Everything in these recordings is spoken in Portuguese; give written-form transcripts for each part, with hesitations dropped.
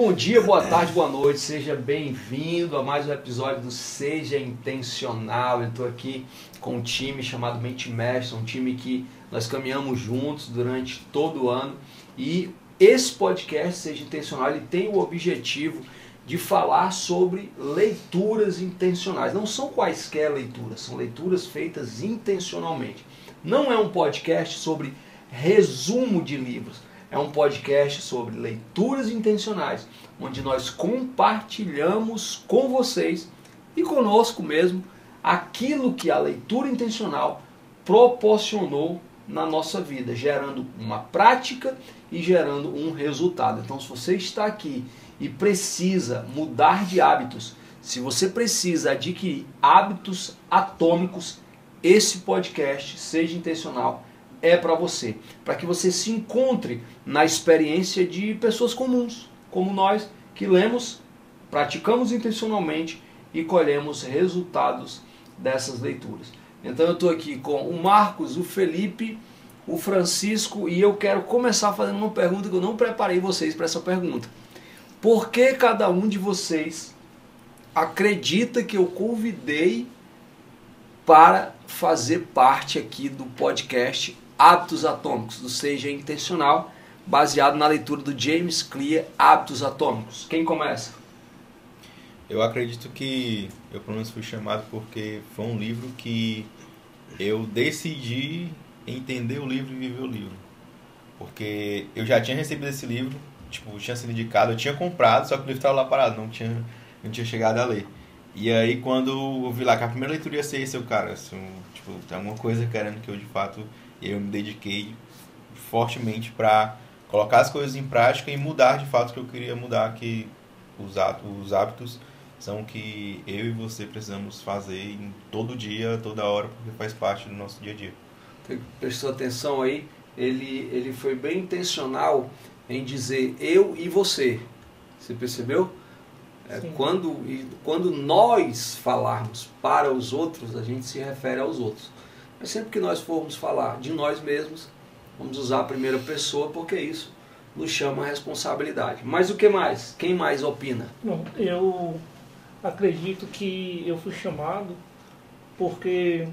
Bom dia, boa tarde, boa noite, seja bem-vindo a mais um episódio do Seja Intencional. Eu estou aqui com um time chamado Mente Mestre, um time que nós caminhamos juntos durante todo o ano, e esse podcast Seja Intencional, ele tem o objetivo de falar sobre leituras intencionais. Não são quaisquer leituras, são leituras feitas intencionalmente. Não é um podcast sobre resumo de livros. É um podcast sobre leituras intencionais, onde nós compartilhamos com vocês e conosco mesmo aquilo que a leitura intencional proporcionou na nossa vida, gerando uma prática e gerando um resultado. Então, se você está aqui e precisa mudar de hábitos, se você precisa adquirir hábitos atômicos, esse podcast Seja Intencional é para você, para que você se encontre na experiência de pessoas comuns, como nós, que lemos, praticamos intencionalmente e colhemos resultados dessas leituras. Então eu estou aqui com o Marcos, o Felipe, o Francisco, e eu quero começar fazendo uma pergunta que eu não preparei vocês para essa pergunta. Por que cada um de vocês acredita que eu convidei para fazer parte aqui do podcast Hábitos Atômicos, do Seja Intencional, baseado na leitura do James Clear, Hábitos Atômicos? Quem começa? Eu acredito que eu pelo menos fui chamado porque foi um livro que eu decidi entender o livro e viver o livro. Porque eu já tinha recebido esse livro, tinha sido indicado, eu tinha comprado, só que o livro estava lá parado, não tinha chegado a ler. E aí quando eu vi lá que a primeira leitura ia ser esse, tem alguma coisa querendo que eu de fato eu me dediquei fortemente para colocar as coisas em prática e mudar de fato o que eu queria mudar, que os hábitos são que eu e você precisamos fazer em todo dia, toda hora, porque faz parte do nosso dia a dia. Prestou atenção aí, ele foi bem intencional em dizer eu e você. Você percebeu? Quando nós falarmos para os outros, a gente se refere aos outros. Mas sempre que nós formos falar de nós mesmos, vamos usar a primeira pessoa, porque isso nos chama a responsabilidade. Mas o que mais? Quem mais opina? Bom, eu acredito que eu fui chamado porque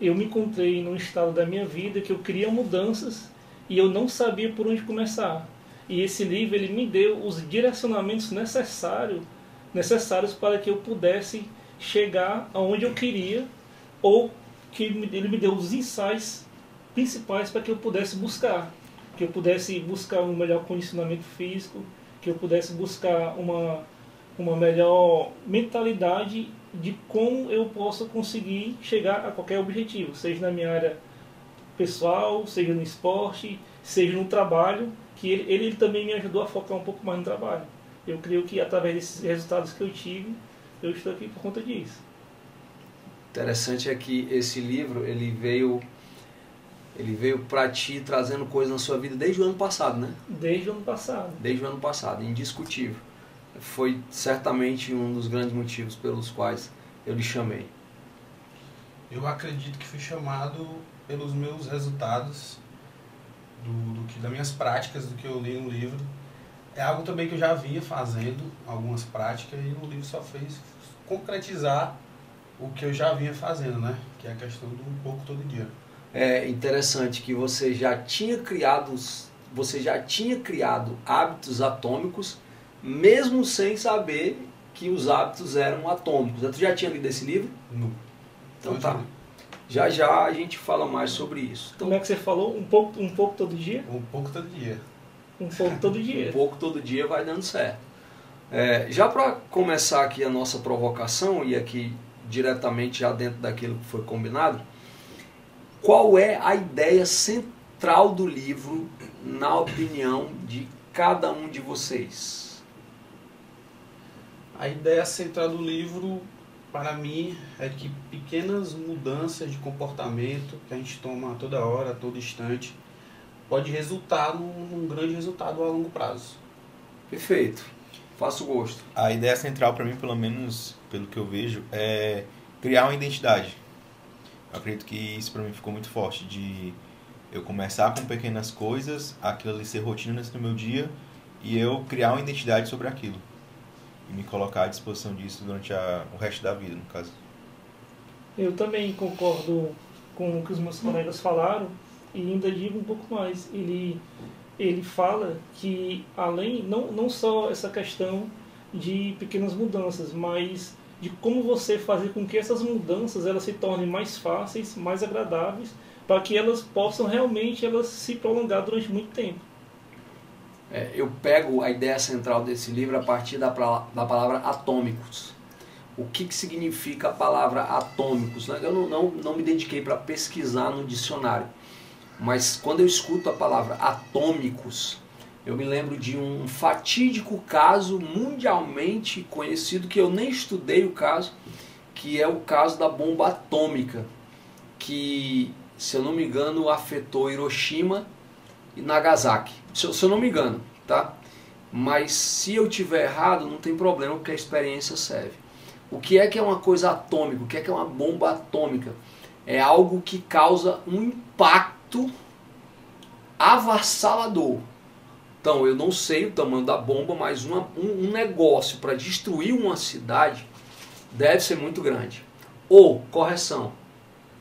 eu me encontrei num estado da minha vida que eu queria mudanças e eu não sabia por onde começar. E esse livro ele me deu os direcionamentos necessários para que eu pudesse chegar aonde eu queria, ou que ele me deu os insights principais para que eu pudesse buscar. Que eu pudesse buscar um melhor condicionamento físico, que eu pudesse buscar uma melhor mentalidade de como eu possa conseguir chegar a qualquer objetivo, seja na minha área pessoal, seja no esporte, seja no trabalho, que ele também me ajudou a focar um pouco mais no trabalho. Eu creio que através desses resultados que eu tive, eu estou aqui por conta disso. Interessante é que esse livro ele veio para ti trazendo coisas na sua vida desde o ano passado, né? Desde o ano passado, indiscutível. Foi certamente um dos grandes motivos pelos quais eu lhe chamei. Eu acredito que fui chamado pelos meus resultados, das minhas práticas, do que eu li no livro. É algo também que eu já vinha fazendo, algumas práticas, e o livro só fez concretizar o que eu já vinha fazendo, né? Que é a questão do um pouco todo dia. É interessante que você já tinha criado hábitos atômicos, mesmo sem saber que os hábitos eram atômicos. Você já tinha lido esse livro? Não. Então tá. Já já a gente fala mais sobre isso. Então, como é que você falou? Um pouco todo dia? Um pouco todo dia. Um pouco todo dia. Um pouco todo dia vai dando certo. Já para começar aqui a nossa provocação, e aqui diretamente já dentro daquilo que foi combinado, qual é a ideia central do livro, na opinião de cada um de vocês? A ideia central do livro, para mim, é que pequenas mudanças de comportamento que a gente toma a toda hora, a todo instante, pode resultar num grande resultado a longo prazo. Perfeito. Faço gosto. A ideia central para mim, pelo menos pelo que eu vejo, é criar uma identidade. Eu acredito que isso para mim ficou muito forte, de eu começar com pequenas coisas, aquilo ali ser rotina no meu dia, e eu criar uma identidade sobre aquilo. E me colocar à disposição disso durante o resto da vida, no caso. Eu também concordo com o que os meus colegas falaram e ainda digo um pouco mais. Ele fala que além, não só essa questão de pequenas mudanças, mas de como você fazer com que essas mudanças elas se tornem mais fáceis, mais agradáveis, para que elas possam realmente se prolongar durante muito tempo. Eu pego a ideia central desse livro a partir da palavra atômicos. O que significa a palavra atômicos? Eu não me dediquei para pesquisar no dicionário, mas quando eu escuto a palavra atômicos, eu me lembro de um fatídico caso mundialmente conhecido, que eu nem estudei o caso, que é o caso da bomba atômica, que, se eu não me engano, afetou Hiroshima e Nagasaki. Se eu não me engano, tá? Mas se eu tiver errado, não tem problema, porque a experiência serve. O que é uma coisa atômica? O que é uma bomba atômica? É algo que causa um impacto avassalador. Então, eu não sei o tamanho da bomba, mas um negócio para destruir uma cidade deve ser muito grande. Ou, correção,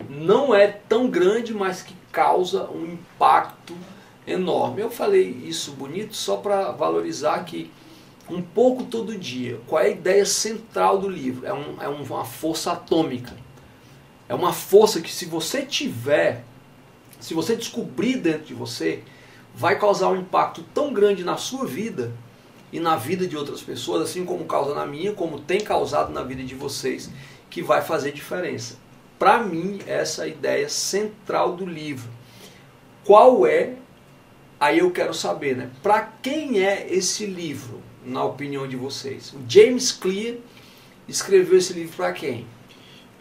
não é tão grande, mas que causa um impacto enorme. Eu falei isso bonito só para valorizar aqui um pouco todo dia. Qual é a ideia central do livro? É uma força atômica. É uma força que, se você descobrir dentro de você, vai causar um impacto tão grande na sua vida e na vida de outras pessoas, assim como causa na minha, como tem causado na vida de vocês, que vai fazer diferença. Para mim, essa é a ideia central do livro. Qual é? Aí eu quero saber, né? Para quem é esse livro, na opinião de vocês? O James Clear escreveu esse livro para quem?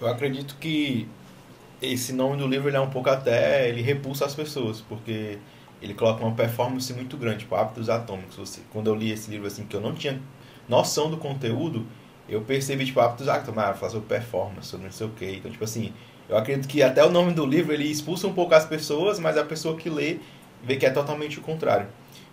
Eu acredito que esse nome do livro ele é um pouco até, ele repulsa as pessoas, porque ele coloca uma performance muito grande, tipo Hábitos Atômicos. Quando eu li esse livro assim, que eu não tinha noção do conteúdo, eu percebi, tipo, Hábitos Atômicos, falar sobre performance, sobre não sei o que. Então, tipo assim, eu acredito que até o nome do livro ele expulsa um pouco as pessoas, mas a pessoa que lê vê que é totalmente o contrário.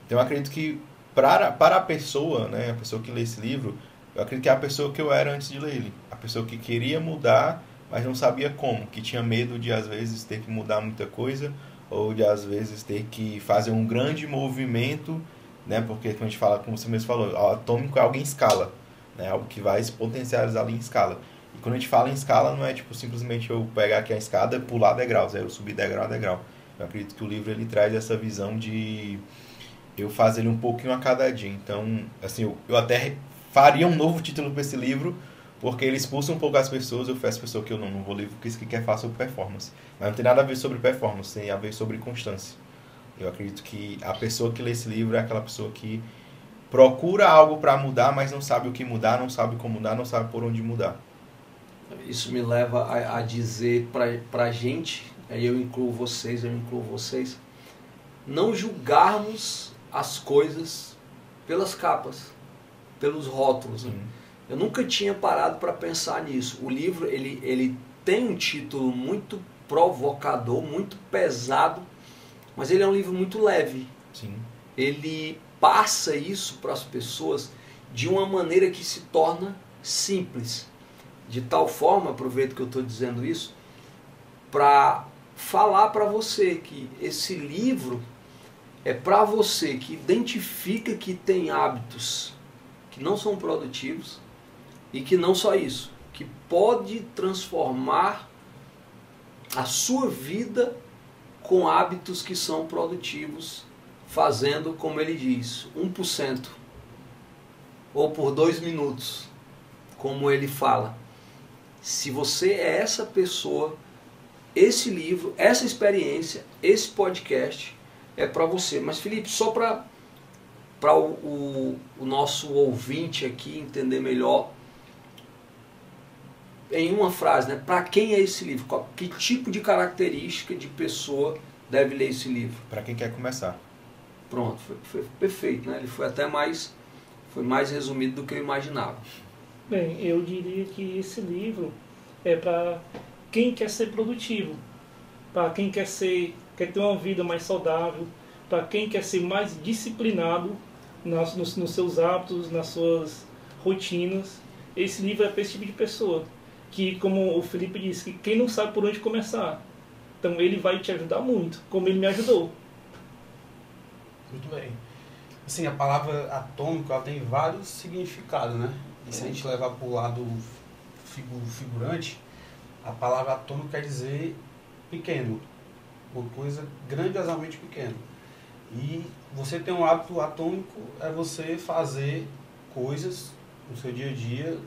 Então eu acredito que para a pessoa, né, a pessoa que lê esse livro, eu acredito que é a pessoa que eu era antes de ler ele. A pessoa que queria mudar, mas não sabia como, que tinha medo de às vezes ter que mudar muita coisa, ou de às vezes ter que fazer um grande movimento, né, porque quando a gente fala, como você mesmo falou, o atômico é algo em escala, né, algo que vai se potencializar ali em escala. E quando a gente fala em escala, não é tipo simplesmente eu pegar aqui a escada e pular degraus, eu subir degrau a degrau. Eu acredito que o livro ele traz essa visão de eu fazer ele um pouquinho a cada dia. Então, assim, eu até faria um novo título para esse livro, porque ele expulsa um pouco as pessoas. Eu faço pessoa que eu não vou ler porque isso que quer falar sobre performance. Mas não tem nada a ver sobre performance, tem a ver sobre constância. Eu acredito que a pessoa que lê esse livro é aquela pessoa que procura algo para mudar, mas não sabe o que mudar, não sabe como mudar, não sabe por onde mudar. Isso me leva a dizer para a gente, aí eu incluo vocês, não julgarmos as coisas pelas capas, pelos rótulos. Né? Eu nunca tinha parado para pensar nisso. O livro ele tem um título muito provocador, muito pesado, mas ele é um livro muito leve. Sim. Ele passa isso para as pessoas de uma maneira que se torna simples. De tal forma, aproveito que eu estou dizendo isso, para falar para você que esse livro é para você que identifica que tem hábitos que não são produtivos e que não só isso, que pode transformar a sua vida com hábitos que são produtivos, fazendo, como ele diz, 1%, ou por 2 minutos, como ele fala. Se você é essa pessoa, esse livro, essa experiência, esse podcast é para você. Mas, Felipe, só para o nosso ouvinte aqui entender melhor, em uma frase, né? Para quem é esse livro? Que tipo de característica de pessoa deve ler esse livro? Para quem quer começar. Pronto, foi perfeito, né? Ele foi até mais resumido do que eu imaginava. Bem, eu diria que esse livro é para quem quer ser produtivo, para quem quer ter uma vida mais saudável, para quem quer ser mais disciplinado, nos seus hábitos, nas suas rotinas. Esse livro é para esse tipo de pessoa, que, como o Felipe disse, que quem não sabe por onde começar, então ele vai te ajudar muito, como ele me ajudou. Muito bem. Assim, a palavra atômico, ela tem vários significados, né? E se a gente levar para o lado figurante, a palavra atômico quer dizer pequeno, uma coisa grandiosamente pequena. E você ter um hábito atômico é você fazer coisas no seu dia a dia,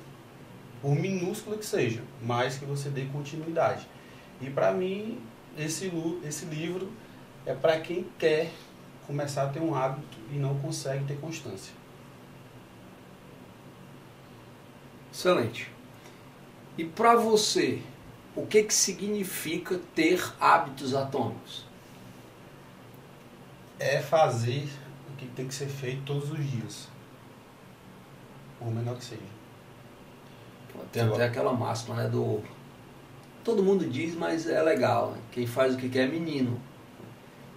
por minúscula que seja, mas que você dê continuidade. E para mim, esse livro é para quem quer começar a ter um hábito e não consegue ter constância. Excelente. E para você, o que significa ter hábitos atômicos? É fazer o que tem que ser feito todos os dias, por menor que seja. Tem até aquela máxima, né, do... Todo mundo diz, mas é legal, né? Quem faz o que quer é menino.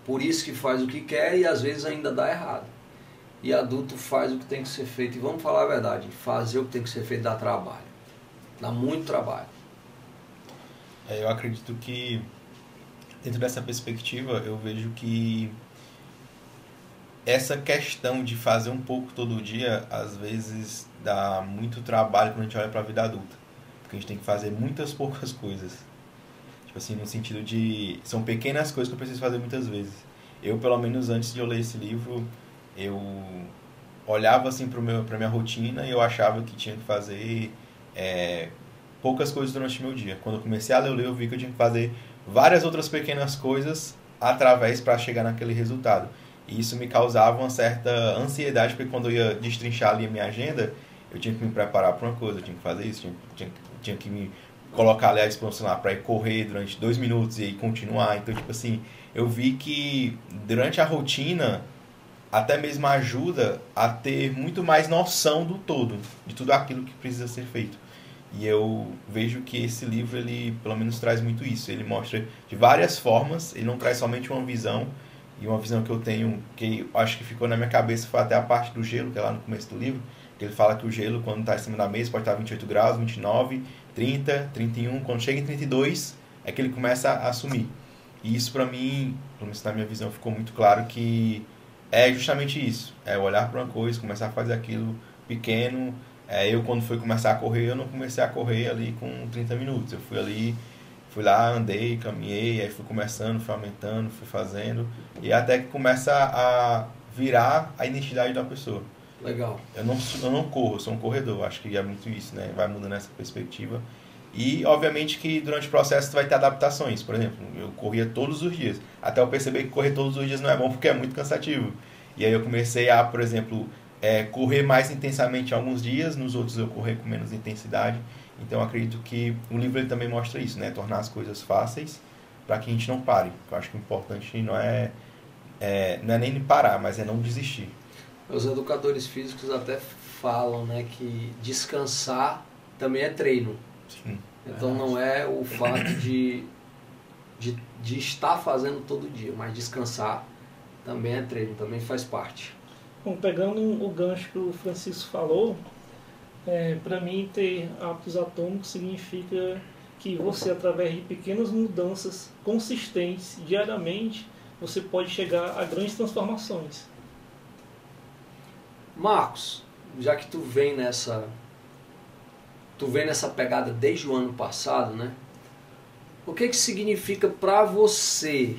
Por isso que faz o que quer e às vezes ainda dá errado. E adulto faz o que tem que ser feito. E vamos falar a verdade, fazer o que tem que ser feito dá trabalho. Dá muito trabalho. Eu acredito que, dentro dessa perspectiva, eu vejo que essa questão de fazer um pouco todo dia, às vezes dá muito trabalho quando a gente olha para a vida adulta. Porque a gente tem que fazer muitas poucas coisas. Tipo assim, no sentido de... São pequenas coisas que eu preciso fazer muitas vezes. Eu, pelo menos antes de eu ler esse livro, eu olhava assim para minha rotina e eu achava que tinha que fazer poucas coisas durante o meu dia. Quando eu comecei a ler, eu vi que eu tinha que fazer várias outras pequenas coisas através para chegar naquele resultado. E isso me causava uma certa ansiedade, porque quando eu ia destrinchar ali a minha agenda, eu tinha que me preparar para uma coisa, eu tinha que fazer isso, tinha que me colocar ali à disposição lá para ir correr durante 2 minutos e aí continuar. Então, tipo assim, eu vi que durante a rotina até mesmo ajuda a ter muito mais noção do todo, de tudo aquilo que precisa ser feito. E eu vejo que esse livro, ele pelo menos traz muito isso. Ele mostra de várias formas, ele não traz somente uma visão, e uma visão que eu tenho, que eu acho que ficou na minha cabeça, foi até a parte do gelo, que é lá no começo do livro, que ele fala que o gelo, quando está em cima da mesa, pode estar 28 graus, 29, 30, 31, quando chega em 32, é que ele começa a sumir. E isso para mim, pelo menos na minha visão, ficou muito claro que é justamente isso, é olhar para uma coisa, começar a fazer aquilo pequeno. Eu quando fui começar a correr, eu não comecei a correr ali com 30 minutos, eu fui lá, andei, caminhei, aí fui começando, fui aumentando, fui fazendo, e até que começa a virar a identidade da pessoa. Legal. Eu não corro, eu sou um corredor, acho que é muito isso, né? Vai mudando essa perspectiva. E, obviamente, que durante o processo tu vai ter adaptações. Por exemplo, eu corria todos os dias. Até eu perceber que correr todos os dias não é bom porque é muito cansativo. E aí eu comecei a, por exemplo, correr mais intensamente alguns dias, nos outros eu correr com menos intensidade. Então eu acredito que o livro ele também mostra isso, né? Tornar as coisas fáceis para que a gente não pare. Eu acho que o importante não é nem parar, mas é não desistir. Os educadores físicos até falam, né, que descansar também é treino. Sim. Então não é o fato de estar fazendo todo dia, mas descansar também é treino, também faz parte. Bom, pegando o gancho que o Francisco falou, para mim ter hábitos atômicos significa que você, através de pequenas mudanças consistentes diariamente, você pode chegar a grandes transformações. Marcos, já que tu vem nessa pegada desde o ano passado, né? O que significa para você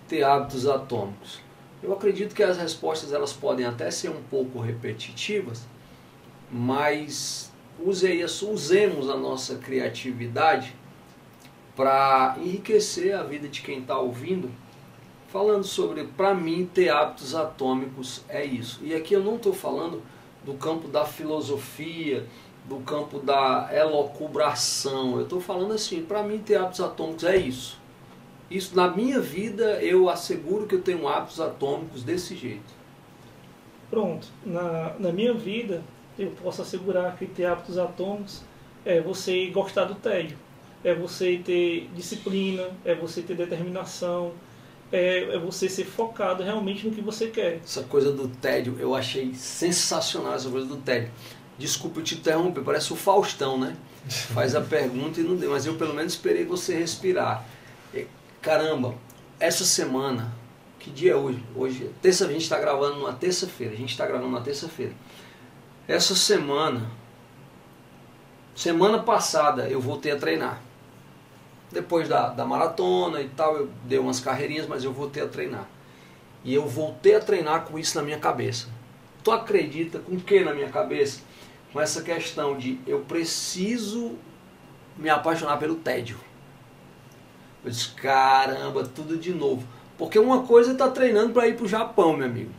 ter hábitos atômicos? Eu acredito que as respostas elas podem até ser um pouco repetitivas, mas usemos a nossa criatividade para enriquecer a vida de quem está ouvindo, falando sobre, para mim, ter hábitos atômicos é isso. E aqui eu não estou falando do campo da filosofia, do campo da elocubração. Eu estou falando assim, para mim ter hábitos atômicos é isso. Isso na minha vida eu asseguro que eu tenho hábitos atômicos desse jeito. Pronto, na minha vida eu posso assegurar que ter hábitos atômicos é você gostar do tédio, é você ter disciplina, é você ter determinação, é você ser focado realmente no que você quer. Essa coisa do tédio, eu achei sensacional essa coisa do tédio. Desculpa eu te interromper, parece o Faustão, né? Faz a pergunta e não deu, mas eu pelo menos esperei você respirar. Caramba, essa semana, que dia é hoje? Hoje, terça, a gente está gravando numa terça-feira. Essa semana passada eu voltei a treinar. Depois da maratona e tal, eu dei umas carreirinhas, mas eu voltei a treinar. E eu voltei a treinar com isso na minha cabeça. Tu acredita com o que na minha cabeça? Com essa questão de eu preciso me apaixonar pelo tédio. Eu disse, caramba, tudo de novo. Porque uma coisa é estar treinando para ir para o Japão, meu amigo.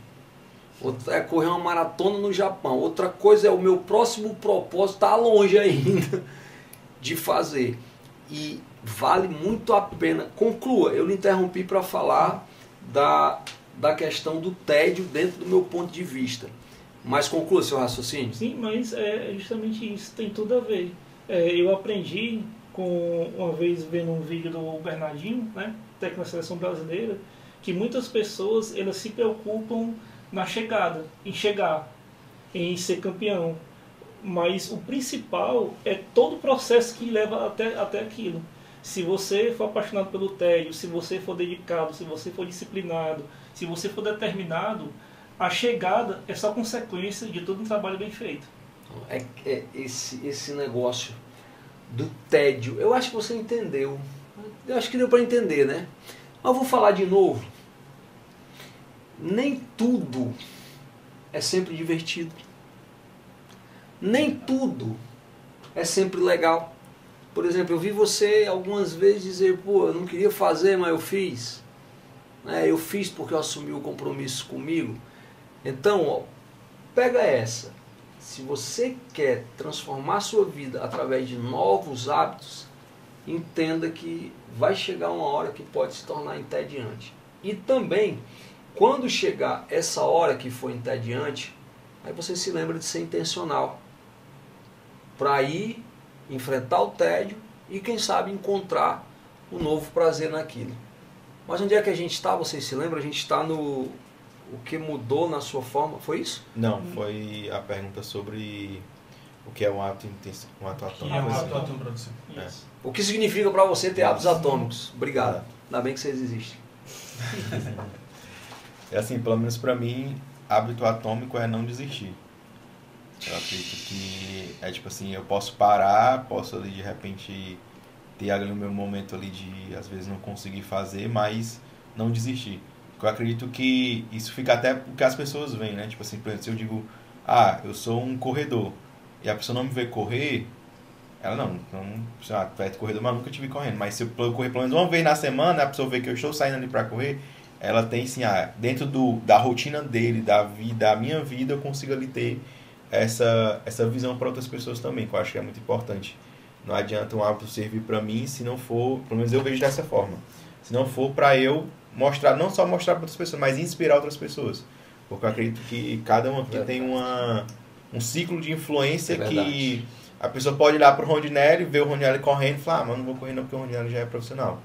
Outra é correr uma maratona no Japão. Outra coisa é o meu próximo propósito, está longe ainda de fazer. E vale muito a pena. Conclua, eu lhe interrompi para falar da questão do tédio dentro do meu ponto de vista. Mas conclua seu raciocínio. Sim, mas é justamente isso, tem tudo a ver. Eu aprendi uma vez vendo um vídeo do Bernardinho, né, técnico da seleção brasileira, que muitas pessoas elas se preocupam na chegada, em chegar, em ser campeão. Mas o principal é todo o processo que leva até aquilo. Se você for apaixonado pelo tédio, se você for dedicado, se você for disciplinado, se você for determinado, a chegada é só consequência de todo um trabalho bem feito. Esse negócio do tédio, eu acho que você entendeu. Eu acho que deu para entender, né? Mas eu vou falar de novo. Nem tudo é sempre divertido. Nem tudo é sempre legal. Por exemplo, eu vi você algumas vezes dizer, pô, eu não queria fazer, mas eu fiz. Eu fiz porque eu assumi o compromisso comigo. Então, ó, pega essa. Se você quer transformar a sua vida através de novos hábitos, entenda que vai chegar uma hora que pode se tornar entediante. E também, quando chegar essa hora que for entediante, aí você se lembra de ser intencional. Para ir enfrentar o tédio e quem sabe encontrar um novo prazer naquilo. Mas onde é que a gente está? Vocês se lembram? A gente está no... O que mudou na sua forma? Foi isso? Não, foi a pergunta sobre o que é um ato atômico. O que significa para você ter hábitos atômicos? Obrigado. Ainda bem que vocês existem. É assim, pelo menos para mim, hábito atômico é não desistir. Eu acredito que é tipo assim, eu posso parar, posso ali de repente ter ali o meu momento ali de às vezes não conseguir fazer, mas não desistir. Porque eu acredito que isso fica até porque as pessoas veem, né? Tipo assim, por exemplo, se eu digo, eu sou um corredor, e a pessoa não me vê correr, ela não sei lá, tu é corredor, mas nunca te vi correndo. Mas se eu correr pelo menos uma vez na semana, a pessoa vê que eu estou saindo ali para correr, ela tem assim, dentro da rotina dele, da minha vida, eu consigo ali ter essa visão para outras pessoas também, que eu acho que é muito importante. Não adianta um hábito servir para mim se não for, pelo menos eu vejo dessa forma, se não for para eu mostrar, não só mostrar para outras pessoas, mas inspirar outras pessoas. Porque eu acredito que cada um aqui tem um ciclo de influência que a pessoa pode olhar para o Rondinelli, ver o Rondinelli correndo e falar, mas não vou correr não porque o Rondinelli já é profissional.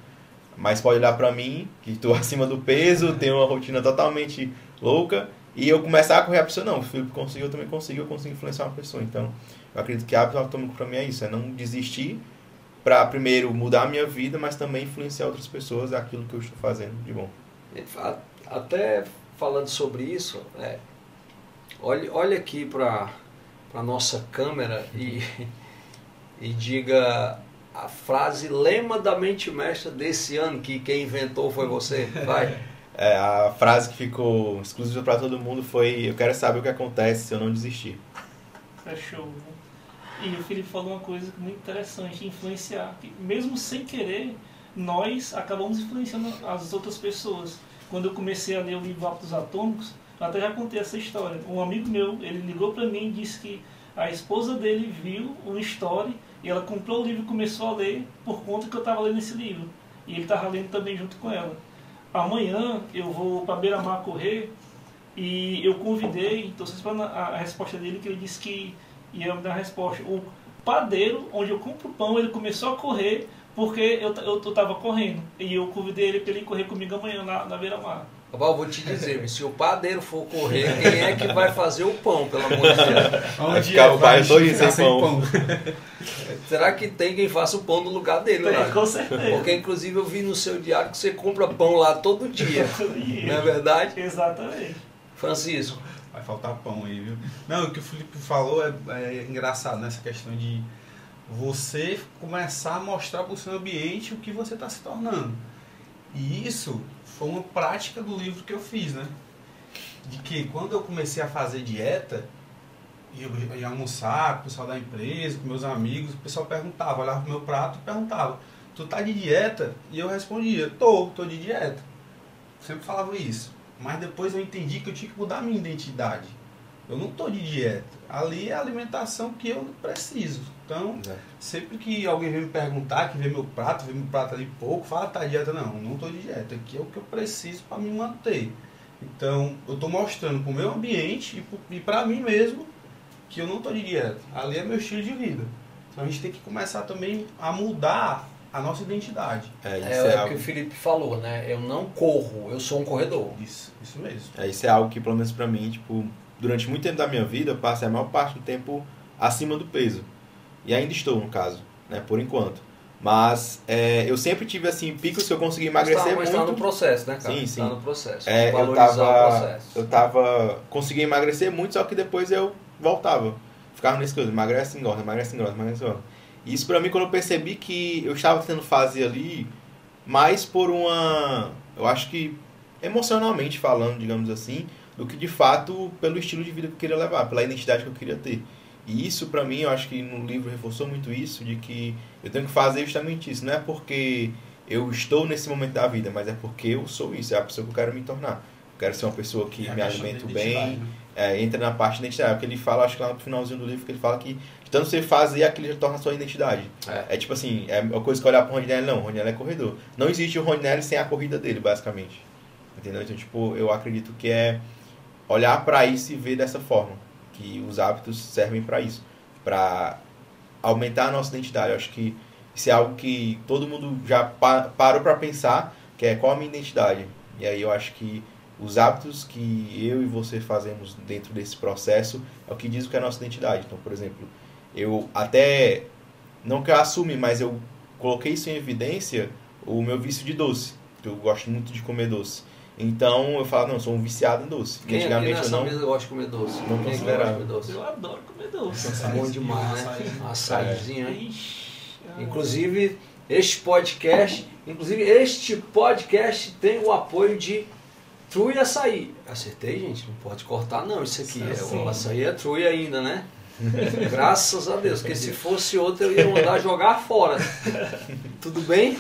Mas pode olhar para mim, que estou acima do peso, tenho uma rotina totalmente louca, e eu começar a correr, a pessoa, não, o Felipe conseguiu, eu também consigo, eu consigo influenciar uma pessoa. Então, eu acredito que hábito atômico para mim é isso, é não desistir para primeiro mudar a minha vida, mas também influenciar outras pessoas aquilo que eu estou fazendo de bom. Até falando sobre isso, olha aqui para a nossa câmera e diga a frase lema da Mente Mestra desse ano, que quem inventou foi você. Vai. A frase que ficou exclusiva para todo mundo foi: eu quero saber o que acontece se eu não desistir. É show, né? E o Felipe falou uma coisa muito interessante, influenciar. Mesmo sem querer, nós acabamos influenciando as outras pessoas. Quando eu comecei a ler o livro Hábitos Atômicos, eu até já contei essa história. Um amigo meu, ele ligou para mim e disse que a esposa dele viu uma story e ela comprou o livro e começou a ler por conta que eu estava lendo esse livro. E ele estava lendo também junto com ela. Amanhã eu vou para Beira-Mar correr e eu convidei, estou esperando a resposta dele, que ele disse que ia me dar a resposta. O padeiro, onde eu compro pão, ele começou a correr porque eu tava correndo. E eu convidei ele para ele correr comigo amanhã na beira-mar. Rapaz, eu vou te dizer, se o padeiro for correr, quem é que vai fazer o pão, pelo amor de Deus? Vai ficar o bairro todo sem pão. Será que tem quem faça o pão no lugar dele? Tem, com certeza. Porque, inclusive, eu vi no seu diário que você compra pão lá todo dia. Não é verdade? Exatamente. Francisco. Vai faltar pão aí, viu? Não, o que o Felipe falou é engraçado nessa questão de você começar a mostrar para o seu ambiente o que você está se tornando. E isso foi uma prática do livro que eu fiz, né? De que quando eu comecei a fazer dieta, eu ia almoçar com o pessoal da empresa, com meus amigos, o pessoal perguntava, olhava pro meu prato e perguntava, tu tá de dieta? E eu respondia, tô de dieta. Sempre falava isso. Mas depois eu entendi que eu tinha que mudar a minha identidade. Eu não tô de dieta. Ali é a alimentação que eu preciso. Então, sempre que alguém vem me perguntar, que vê meu prato ali pouco, fala, tá de dieta? Não tô de dieta. Aqui é o que eu preciso para me manter. Então, eu tô mostrando pro meu ambiente e para mim mesmo que eu não tô de dieta. Ali é meu estilo de vida. Então, a gente tem que começar também a mudar a nossa identidade. É o que o Felipe falou, né? Eu não corro, eu sou um corredor. Isso mesmo. Isso é algo que, pelo menos pra mim, tipo, durante muito tempo da minha vida, eu passei a maior parte do tempo acima do peso. E ainda estou, no caso, né? Por enquanto. Mas eu sempre tive, assim, picos que eu consegui emagrecer muito. Tá no processo, né, cara? Sim. Tá no processo. Consegui emagrecer muito, só que depois eu voltava. Ficava nesse coisa, emagrece, engorda. E isso pra mim, quando eu percebi que eu estava tentando fazer ali, mais por eu acho que emocionalmente falando, digamos assim, do que de fato pelo estilo de vida que eu queria levar, pela identidade que eu queria ter. E isso pra mim, eu acho que no livro reforçou muito isso, de que eu tenho que fazer justamente isso. Não é porque eu estou nesse momento da vida, mas é porque eu sou isso, é a pessoa que eu quero me tornar. Eu quero ser uma pessoa que me alimento bem, entra na parte da identidade. Porque ele fala, acho que lá no finalzinho do livro, que ele fala que tanto você fazer aquilo já torna a sua identidade. É tipo assim, é uma coisa que olhar pro Rondinelli, não, o Rondinelli é corredor. Não existe o Rondinelli sem a corrida dele, basicamente. Entendeu? Então, tipo, eu acredito que é olhar pra isso e ver dessa forma. Que os hábitos servem para isso, para aumentar a nossa identidade. Eu acho que isso é algo que todo mundo já parou para pensar, que é qual a minha identidade. E aí eu acho que os hábitos que eu e você fazemos dentro desse processo é o que diz o que é a nossa identidade. Então, por exemplo, eu até, não que eu assume, mas eu coloquei isso em evidência, o meu vício de doce, que eu gosto muito de comer doce. Então eu falo, não, eu sou um viciado em doce. Quem aqui nessa mesa gosta de comer doce? Não considerava. Eu adoro comer doce. É bom demais, né? Açaizinho, hein? Inclusive, este podcast tem o apoio de True Açaí. Acertei, gente? Não pode cortar, não. Isso aqui o açaí é True ainda, né? Graças a Deus, porque se fosse outro eu ia mandar jogar fora. Tudo bem?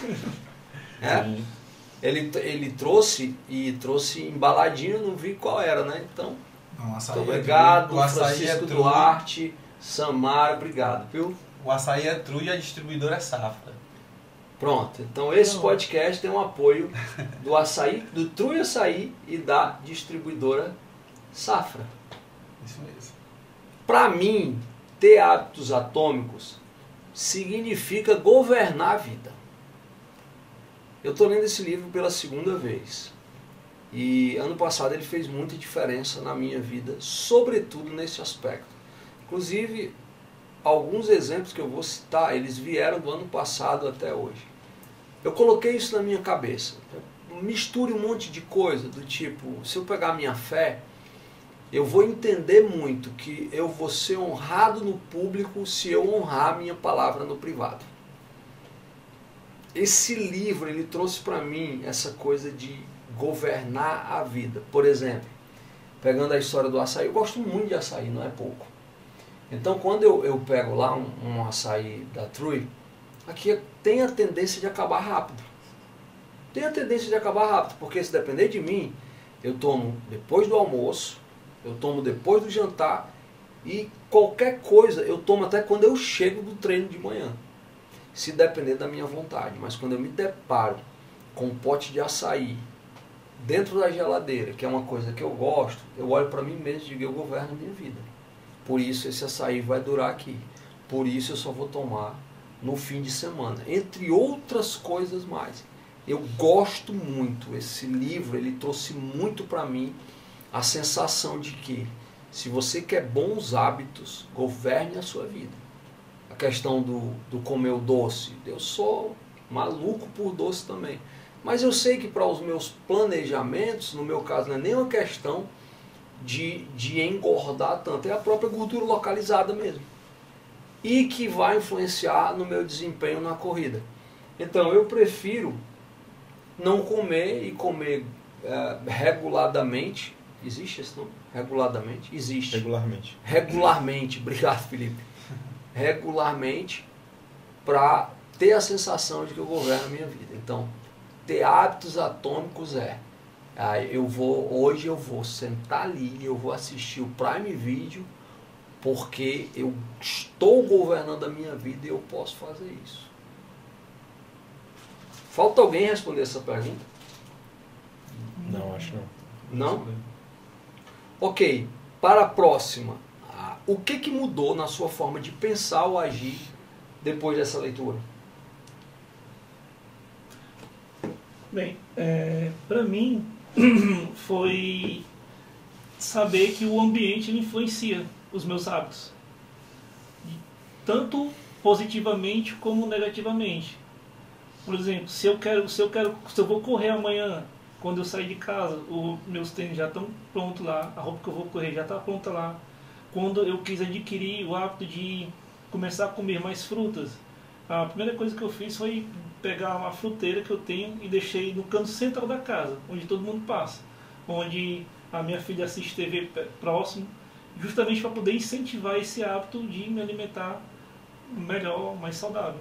Ele trouxe embaladinho, não vi qual era, né? Então, muito obrigado, Francisco Duarte, Samara, obrigado, viu? O açaí é True e a distribuidora é Safra. Pronto, então esse podcast tem um apoio do açaí, do True Açaí e da distribuidora Safra. Isso mesmo. Para mim, ter hábitos atômicos significa governar a vida. Eu estou lendo esse livro pela segunda vez. E ano passado ele fez muita diferença na minha vida, sobretudo nesse aspecto. Inclusive, alguns exemplos que eu vou citar, eles vieram do ano passado até hoje. Eu coloquei isso na minha cabeça. Misture um monte de coisa, do tipo, se eu pegar a minha fé, eu vou entender muito que eu vou ser honrado no público se eu honrar a minha palavra no privado. Esse livro, ele trouxe para mim essa coisa de governar a vida. Por exemplo, pegando a história do açaí, eu gosto muito de açaí, não é pouco. Então, quando eu pego lá um açaí da True, aqui tem a tendência de acabar rápido. Porque se depender de mim, eu tomo depois do almoço, eu tomo depois do jantar e qualquer coisa eu tomo até quando eu chego do treino de manhã. Se depender da minha vontade. Mas quando eu me deparo com um pote de açaí dentro da geladeira, que é uma coisa que eu gosto, eu olho para mim mesmo e digo, eu governo a minha vida. Por isso esse açaí vai durar aqui. Por isso eu só vou tomar no fim de semana, entre outras coisas mais. Eu gosto muito, esse livro ele trouxe muito para mim a sensação de que se você quer bons hábitos, governe a sua vida. A questão do comer o doce, eu sou maluco por doce também, mas eu sei que para os meus planejamentos, no meu caso não é nem uma questão de engordar tanto, é a própria gordura localizada mesmo, e que vai influenciar no meu desempenho na corrida. Então eu prefiro não comer e comer reguladamente. Existe esse nome? Reguladamente? Existe. Regularmente. Regularmente, obrigado Felipe. Regularmente, para ter a sensação de que eu governo a minha vida. Então, ter hábitos atômicos hoje eu vou sentar ali e eu vou assistir o Prime Video porque eu estou governando a minha vida e eu posso fazer isso. Falta alguém responder essa pergunta? Não, acho não. Não? Ok, para a próxima. O que mudou na sua forma de pensar ou agir depois dessa leitura? Bem, para mim foi saber que o ambiente ele influencia os meus hábitos, tanto positivamente como negativamente. Por exemplo, se eu vou correr amanhã, quando eu sair de casa, os meus tênis já estão prontos lá, a roupa que eu vou correr já está pronta lá. Quando eu quis adquirir o hábito de começar a comer mais frutas, a primeira coisa que eu fiz foi pegar uma fruteira que eu tenho e deixei no canto central da casa, onde todo mundo passa, onde a minha filha assiste TV próximo, justamente para poder incentivar esse hábito de me alimentar melhor, mais saudável.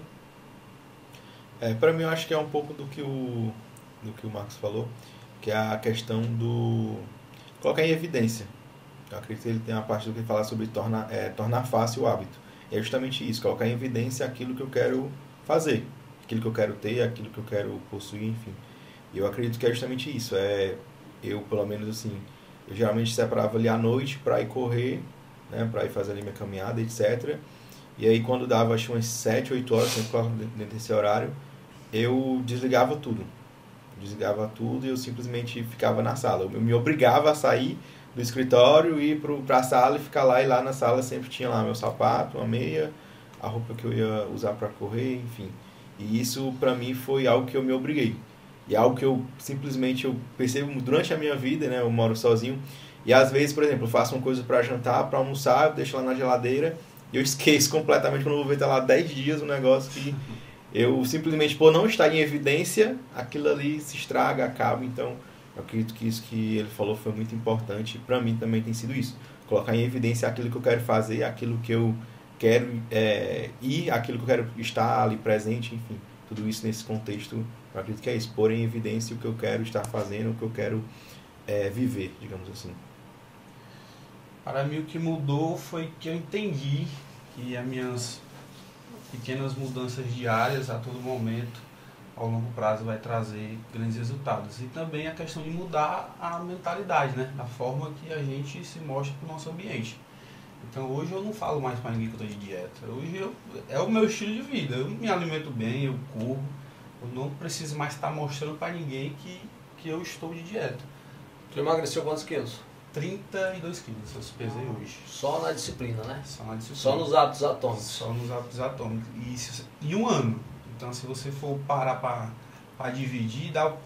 Para mim eu acho que é um pouco do que o Marcos falou, que é a questão do colocar em evidência. Eu acredito que ele tem uma parte do que fala sobre tornar fácil o hábito. É justamente isso, colocar em evidência aquilo que eu quero fazer, aquilo que eu quero ter, aquilo que eu quero possuir, enfim. E eu acredito que é justamente isso. Eu, pelo menos assim, eu geralmente separava ali à noite para ir correr, né, para ir fazer ali minha caminhada, etc. E aí quando dava acho umas 7, 8 horas, sempre colocava dentro desse horário, eu desligava tudo e eu simplesmente ficava na sala. Eu me obrigava a sair do escritório, ir para a sala e ficar lá. E lá na sala sempre tinha lá meu sapato, uma meia, a roupa que eu ia usar para correr, enfim. E isso para mim foi algo que eu me obriguei. E algo que eu simplesmente percebo durante a minha vida, né? Eu moro sozinho. E às vezes, por exemplo, eu faço uma coisa para jantar, para almoçar, eu deixo lá na geladeira e eu esqueço completamente quando eu vou ver, tá lá 10 dias um negócio que eu simplesmente, por não estar em evidência, aquilo ali se estraga, acaba. Então, eu acredito que isso que ele falou foi muito importante. Para mim também tem sido isso. Colocar em evidência aquilo que eu quero fazer, aquilo que eu quero ir, aquilo que eu quero estar ali presente, enfim. Tudo isso nesse contexto, eu acredito que é isso. Pôr em evidência o que eu quero estar fazendo, o que eu quero viver, digamos assim. Para mim o que mudou foi que eu entendi que as minhas pequenas mudanças diárias a todo momento, ao longo prazo, vai trazer grandes resultados. E também a questão de mudar a mentalidade, né? A forma que a gente se mostra para o nosso ambiente. Então hoje eu não falo mais para ninguém que eu estou de dieta. Hoje é o meu estilo de vida. Eu me alimento bem, eu corro. Eu não preciso mais estar mostrando para ninguém que eu estou de dieta. Tu emagreceu quantos quilos? 32 quilos, eu pesei hoje. Só na disciplina, né? Só na disciplina. Só nos hábitos atômicos. Só nos hábitos atômicos. E um ano. Então, se você for parar para dividir, dá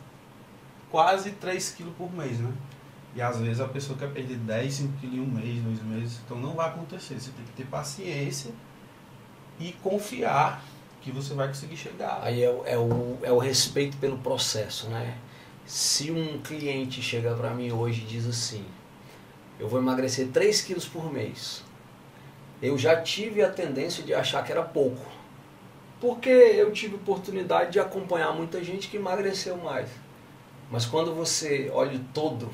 quase 3 quilos por mês, né? E às vezes a pessoa quer perder 10, 5 quilos em um mês, 2 meses. Então, não vai acontecer. Você tem que ter paciência e confiar que você vai conseguir chegar. Aí é o respeito pelo processo, né? Se um cliente chega para mim hoje e diz assim, eu vou emagrecer 3 quilos por mês, eu já tive a tendência de achar que era pouco, porque eu tive oportunidade de acompanhar muita gente que emagreceu mais. Mas quando você olha o todo,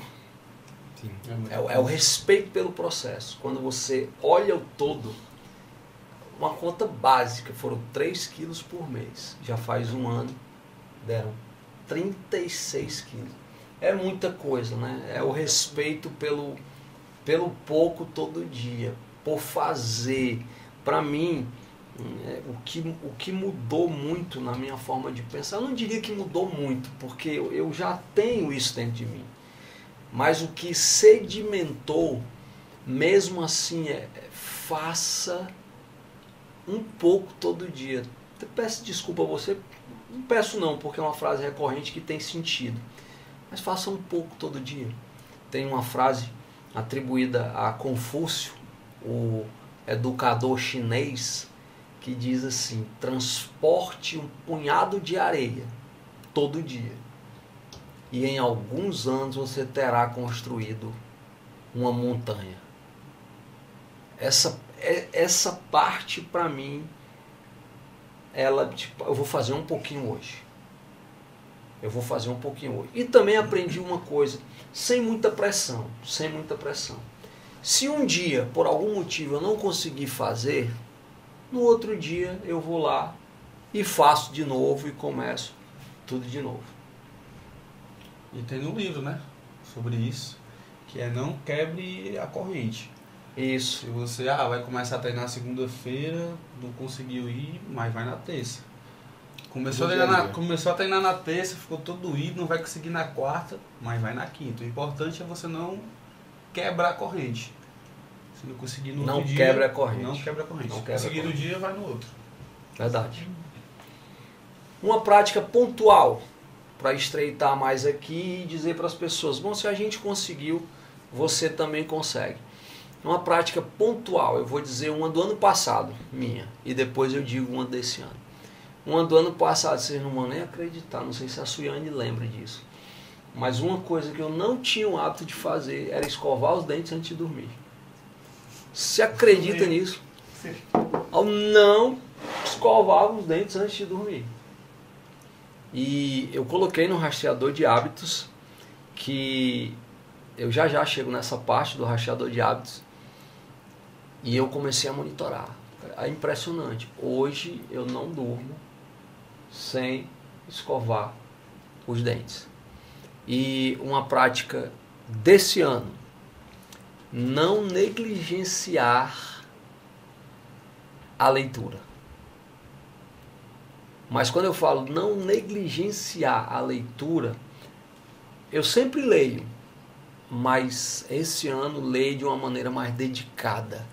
Sim. é o respeito pelo processo. Quando você olha o todo, uma conta básica, foram 3 quilos por mês, já faz um ano, deram 36 quilos. É muita coisa, né? É o respeito pelo pouco todo dia, por fazer. Para mim, o que mudou muito na minha forma de pensar, eu não diria que mudou muito, porque eu já tenho isso dentro de mim, mas o que sedimentou, mesmo assim, faça um pouco todo dia. Eu peço desculpa a você, não peço não, porque é uma frase recorrente que tem sentido, mas faça um pouco todo dia. Tem uma frase atribuída a Confúcio, o educador chinês, que diz assim: transporte um punhado de areia todo dia e em alguns anos você terá construído uma montanha. Essa parte, para mim, ela, tipo, eu vou fazer um pouquinho hoje. E também aprendi uma coisa, sem muita pressão. Se um dia, por algum motivo, eu não conseguir fazer, no outro dia eu vou lá e faço de novo e começo tudo de novo. E tem no livro, né? Sobre isso, que é não quebre a corrente. Isso. Se você vai começar a treinar segunda-feira, não conseguiu ir, mas vai na terça. Começou a treinar na terça, ficou todo doído, não vai conseguir na quarta, mas vai na quinta. O importante é você não quebrar a corrente. Se não conseguir no outro dia... Não quebra a corrente. Se conseguir no dia, vai no outro. Verdade. Uma prática pontual, para estreitar mais aqui e dizer para as pessoas: bom, se a gente conseguiu, você também consegue. Uma prática pontual, eu vou dizer uma do ano passado, minha, e depois eu digo uma desse ano. Uma do ano passado, vocês não vão nem acreditar, não sei se a Suiane lembra disso, mas uma coisa que eu não tinha o hábito de fazer era escovar os dentes antes de dormir. Você acredita nisso? Sim. Eu não escovava os dentes antes de dormir. E eu coloquei no rastreador de hábitos, que eu já chego nessa parte do rastreador de hábitos, e eu comecei a monitorar. É impressionante. Hoje eu não durmo sem escovar os dentes. E uma prática desse ano: não negligenciar a leitura. Mas quando eu falo não negligenciar a leitura, eu sempre leio, mas esse ano leio de uma maneira mais dedicada,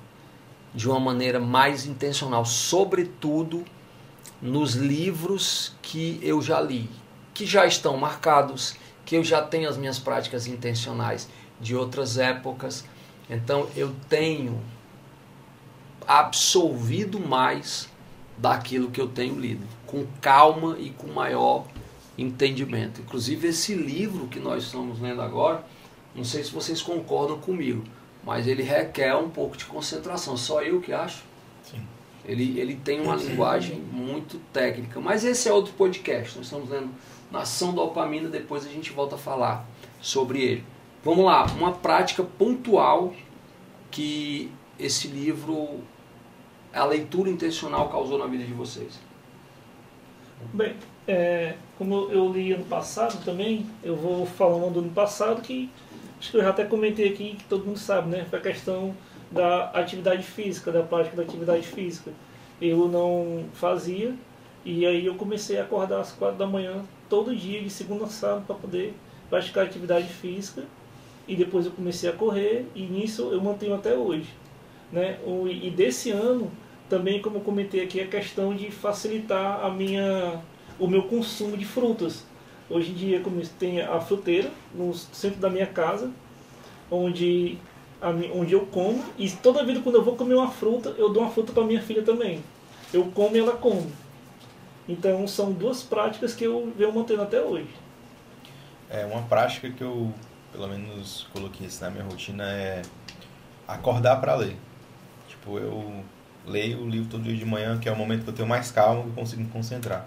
de uma maneira mais intencional, sobretudo nos livros que eu já li, que já estão marcados, que eu já tenho as minhas práticas intencionais de outras épocas. Então eu tenho absorvido mais daquilo que eu tenho lido, com calma e com maior entendimento. Inclusive esse livro que nós estamos lendo agora, não sei se vocês concordam comigo, mas ele requer um pouco de concentração. Só eu que acho. Sim. Ele tem uma linguagem muito técnica, mas esse é outro podcast. Nós estamos lendo Nação Dopamina, depois a gente volta a falar sobre ele. Vamos lá, uma prática pontual que esse livro, a leitura intencional, causou na vida de vocês. Bem, como eu li ano passado também, eu vou falando do ano passado, que acho que eu já até comentei aqui, que todo mundo sabe, né? Foi a questão da atividade física, da prática da atividade física. Eu não fazia, e aí eu comecei a acordar às 4 da manhã, todo dia, de segunda a sábado, para poder praticar atividade física, e depois eu comecei a correr, e nisso eu mantenho até hoje, né? E desse ano, também, como eu comentei aqui, a questão de facilitar o meu consumo de frutas. Hoje em dia tem a fruteira no centro da minha casa, onde eu como, e toda vida quando eu vou comer uma fruta, eu dou uma fruta para minha filha também. Eu como e ela come. Então são duas práticas que eu venho mantendo até hoje. Uma prática que eu, pelo menos, coloquei na minha rotina é acordar para ler. Tipo, eu leio o livro todo dia de manhã, que é o momento que eu tenho mais calma e consigo me concentrar.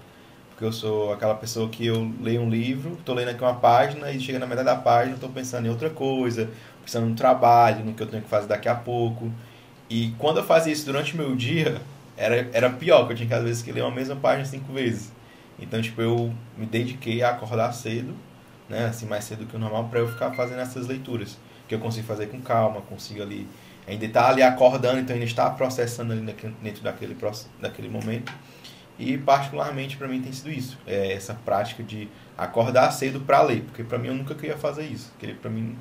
Porque eu sou aquela pessoa que eu leio um livro, estou lendo aqui uma página e chega na metade da página, estou pensando em outra coisa, pensando no trabalho, no que eu tenho que fazer daqui a pouco. E quando eu fazia isso durante o meu dia, era pior, porque eu tinha que às vezes que ler uma mesma página 5 vezes. Então, tipo, eu me dediquei a acordar cedo, né, assim, mais cedo que o normal, para eu ficar fazendo essas leituras, que eu consigo fazer com calma, consigo ali ainda está ali acordando, então ainda está processando ali dentro daquele momento. E particularmente para mim tem sido isso, essa prática de acordar cedo para ler, porque para mim eu nunca queria fazer isso, porque para mim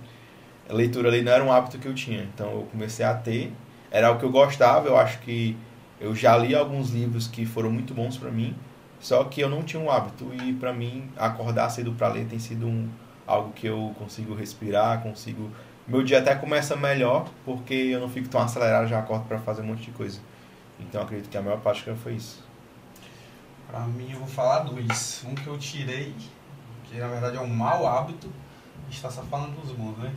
a leitura ali não era um hábito que eu tinha, então eu comecei a ter, era o que eu gostava, eu acho que eu já li alguns livros que foram muito bons para mim, só que eu não tinha um hábito, e para mim acordar cedo para ler tem sido algo que eu consigo respirar, meu dia até começa melhor, porque eu não fico tão acelerado, já acordo para fazer um monte de coisa. Então acredito que a maior parte foi isso. Pra mim, eu vou falar dois. Um que eu tirei, que na verdade é um mau hábito. A gente tá só falando dos bons, né?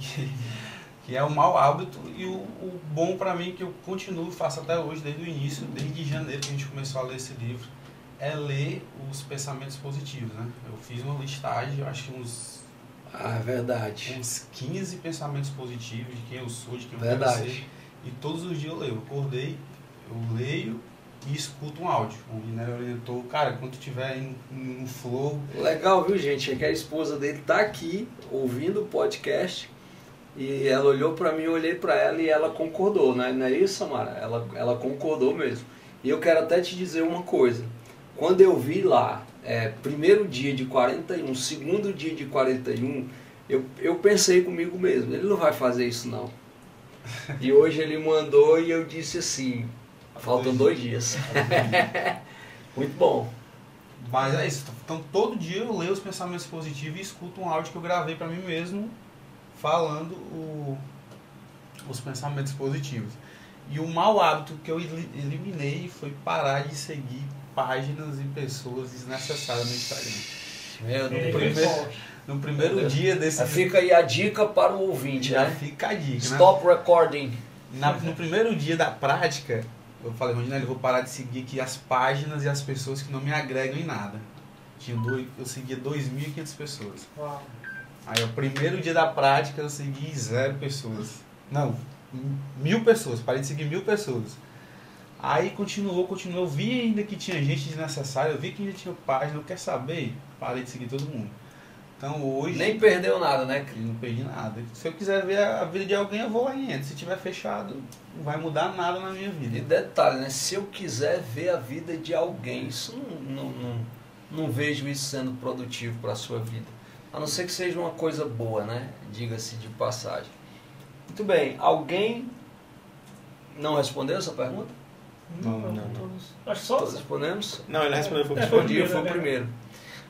Que é um mau hábito. E o bom pra mim, que eu continuo, faço até hoje, desde o início, desde janeiro que a gente começou a ler esse livro, é ler os pensamentos positivos, né? Eu fiz uma listagem, eu acho que uns verdade. Uns 15 pensamentos positivos de quem eu sou, de quem eu Verdade. quero ser. E todos os dias eu leio. Eu acordei, eu leio e escuto um áudio. O Guilherme orientou, cara, quando tu estiver em um flow... Legal, viu, gente? É que a esposa dele tá aqui, ouvindo o podcast, e ela olhou pra mim, eu olhei pra ela e ela concordou, né? Não é isso, Samara? Ela concordou mesmo. E eu quero até te dizer uma coisa. Quando eu vi lá, primeiro dia de 41, segundo dia de 41, eu pensei comigo mesmo, ele não vai fazer isso não. E hoje ele mandou e eu disse assim, faltam 2 dias. Muito bom. Mas é isso, então todo dia eu leio os pensamentos positivos e escuto um áudio que eu gravei pra mim mesmo, falando os pensamentos positivos. E o mau hábito que eu eliminei foi parar de seguir páginas e pessoas desnecessárias no Instagram. No primeiro dia desse... Fica aí a dica para o ouvinte, já né? Fica a dica, Stop recording. No primeiro dia da prática, eu falei, Rondinelli, eu vou parar de seguir aqui as páginas e as pessoas que não me agregam em nada. Eu seguia 2.500 pessoas. Uau. Aí, o primeiro dia da prática, eu segui 0 pessoas. Não, 1.000 pessoas. Parei de seguir 1.000 pessoas. Aí, continuou. Eu vi ainda que tinha gente desnecessária. Eu vi que ainda tinha página. Eu quero saber. Parei de seguir todo mundo. Então, hoje... Nem perdeu nada, né, Cris? Não perdi nada. Se eu quiser ver a vida de alguém, eu vou lá e entro. Se tiver fechado, não vai mudar nada na minha vida. E detalhe, né? Se eu quiser ver a vida de alguém, isso não vejo isso sendo produtivo para a sua vida. A não ser que seja uma coisa boa, né? Diga-se de passagem. Muito bem. Alguém não respondeu essa pergunta? Não. Acho que só... Todos respondemos? Não, ele respondeu, foi Foi o primeiro.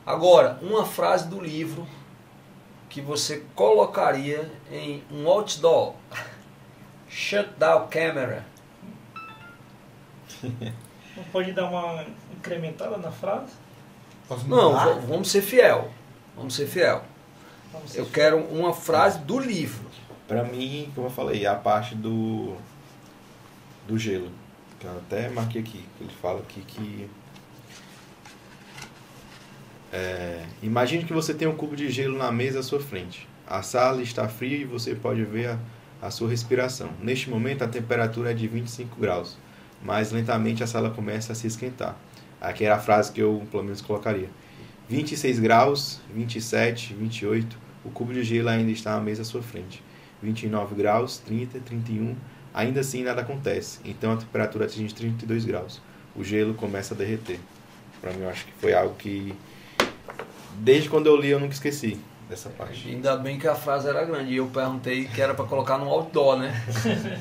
Agora, uma frase do livro que você colocaria em um outdoor. Shut down camera. Não pode dar uma incrementada na frase? Não, vamos ser fiel. Eu quero uma frase do livro. Pra mim, como eu falei, a parte do gelo. Que eu até marquei aqui. Ele fala aqui que... imagine que você tem um cubo de gelo na mesa à sua frente. A sala está fria e você pode ver a sua respiração. Neste momento a temperatura é de 25 graus, mas lentamente a sala começa a se esquentar. Aqui era a frase que eu pelo menos colocaria. 26 graus, 27, 28, o cubo de gelo ainda está na mesa à sua frente. 29 graus, 30, 31, ainda assim nada acontece. Então a temperatura atinge 32 graus. O gelo começa a derreter. Para mim eu acho que foi algo que... Desde quando eu li, eu nunca esqueci dessa parte. Ainda bem que a frase era grande. E eu perguntei que era para colocar no outdoor, né?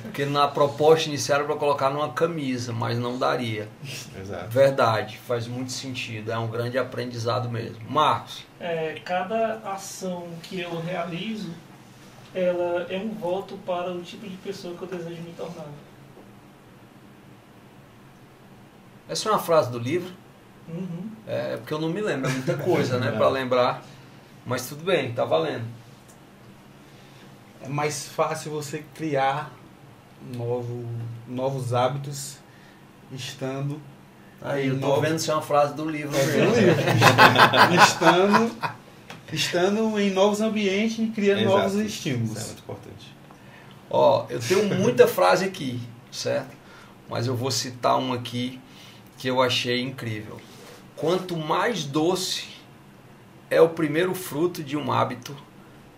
Porque na proposta inicial era para colocar numa camisa, mas não daria. Exato. Verdade, faz muito sentido. É um grande aprendizado mesmo. Marcos? Cada ação que eu realizo, ela é um voto para o tipo de pessoa que eu desejo me tornar. Essa é uma frase do livro? Uhum. Porque eu não me lembro, é muita coisa, né, para lembrar. Mas tudo bem, tá valendo. É mais fácil você criar novos hábitos estando... Aí, eu tô vendo se é uma frase do livro. Estando em novos ambientes e criando novos estímulos. Isso é muito importante. Ó, eu tenho muita frase aqui, certo? Mas eu vou citar uma aqui que eu achei incrível. Quanto mais doce é o primeiro fruto de um hábito,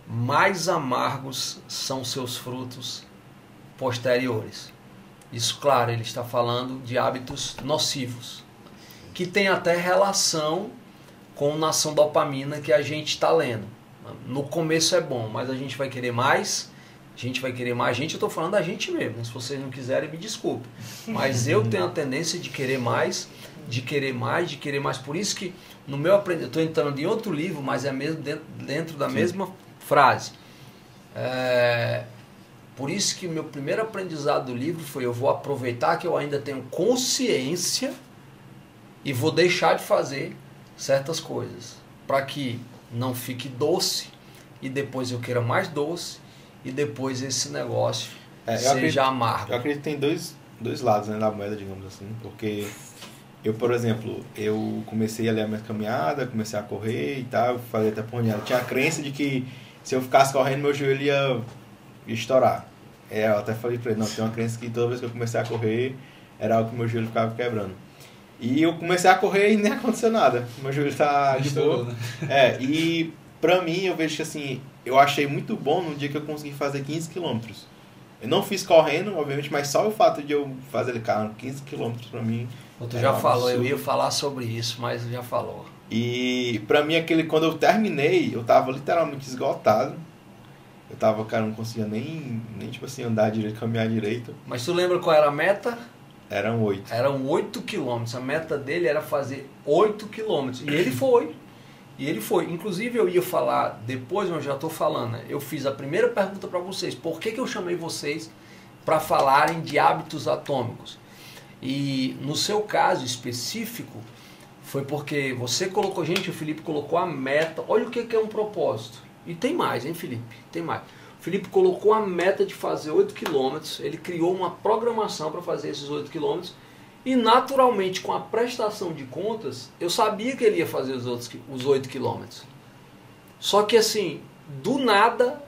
mais amargos são seus frutos posteriores. Isso, claro, ele está falando de hábitos nocivos, que tem até relação com nação dopamina que a gente está lendo. No começo é bom, mas a gente vai querer mais, eu estou falando da gente mesmo, se vocês não quiserem, me desculpe. Mas eu tenho a tendência de querer mais, por isso que no meu aprendizado, estou entrando em outro livro, mas é mesmo dentro da mesma frase. Por isso que o meu primeiro aprendizado do livro foi: eu vou aproveitar que eu ainda tenho consciência e vou deixar de fazer certas coisas, para que não fique doce e depois eu queira mais doce e depois esse negócio seja amargo. Eu acredito que tem dois lados, né, da moeda, digamos assim, porque eu, por exemplo, eu comecei a ler a minha caminhada, comecei a correr e tal, falei até por onde ela tinha a crença de que se eu ficasse correndo meu joelho ia estourar. Eu até falei pra ele, não, tem uma crença que toda vez que eu comecei a correr era algo que meu joelho ficava quebrando. E eu comecei a correr e nem aconteceu nada. Meu joelho tá de boa. Né? E pra mim, eu vejo que assim, eu achei muito bom no dia que eu consegui fazer 15 km. Eu não fiz correndo, obviamente, mas só o fato de eu fazer, cara, 15 km pra mim... Tu já falou, eu ia falar sobre isso, mas já falou. E pra mim, quando eu terminei, eu tava literalmente esgotado. Eu tava, cara, não conseguia nem tipo assim, andar direito, caminhar direito. Mas tu lembra qual era a meta? Eram 8. Eram 8 quilômetros. A meta dele era fazer 8 quilômetros. E ele foi. Inclusive, eu ia falar depois, mas eu já estou falando. Né? Eu fiz a primeira pergunta para vocês. Por que eu chamei vocês para falarem de hábitos atômicos? E no seu caso específico, foi porque você colocou... Gente, o Felipe colocou a meta. Olha o que é um propósito. E tem mais, hein, Felipe? Tem mais. O Felipe colocou a meta de fazer 8 km, ele criou uma programação para fazer esses 8 km e naturalmente com a prestação de contas, eu sabia que ele ia fazer os 8 km. Só que assim, do nada,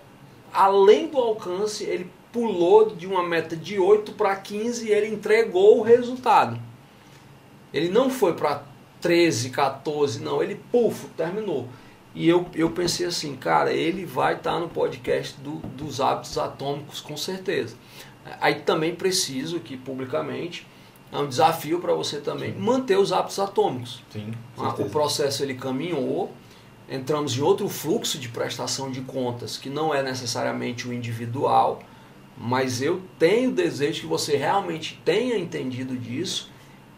além do alcance, ele pulou de uma meta de 8 para 15 e ele entregou o resultado. Ele não foi para 13, 14, não, ele terminou. E eu pensei assim, cara, ele vai estar no podcast dos hábitos atômicos, com certeza. Aí também preciso aqui publicamente, é um desafio para você também, manter os hábitos atômicos. Sim, o processo ele caminhou, entramos em outro fluxo de prestação de contas, que não é necessariamente o individual, mas eu tenho desejo que você realmente tenha entendido disso,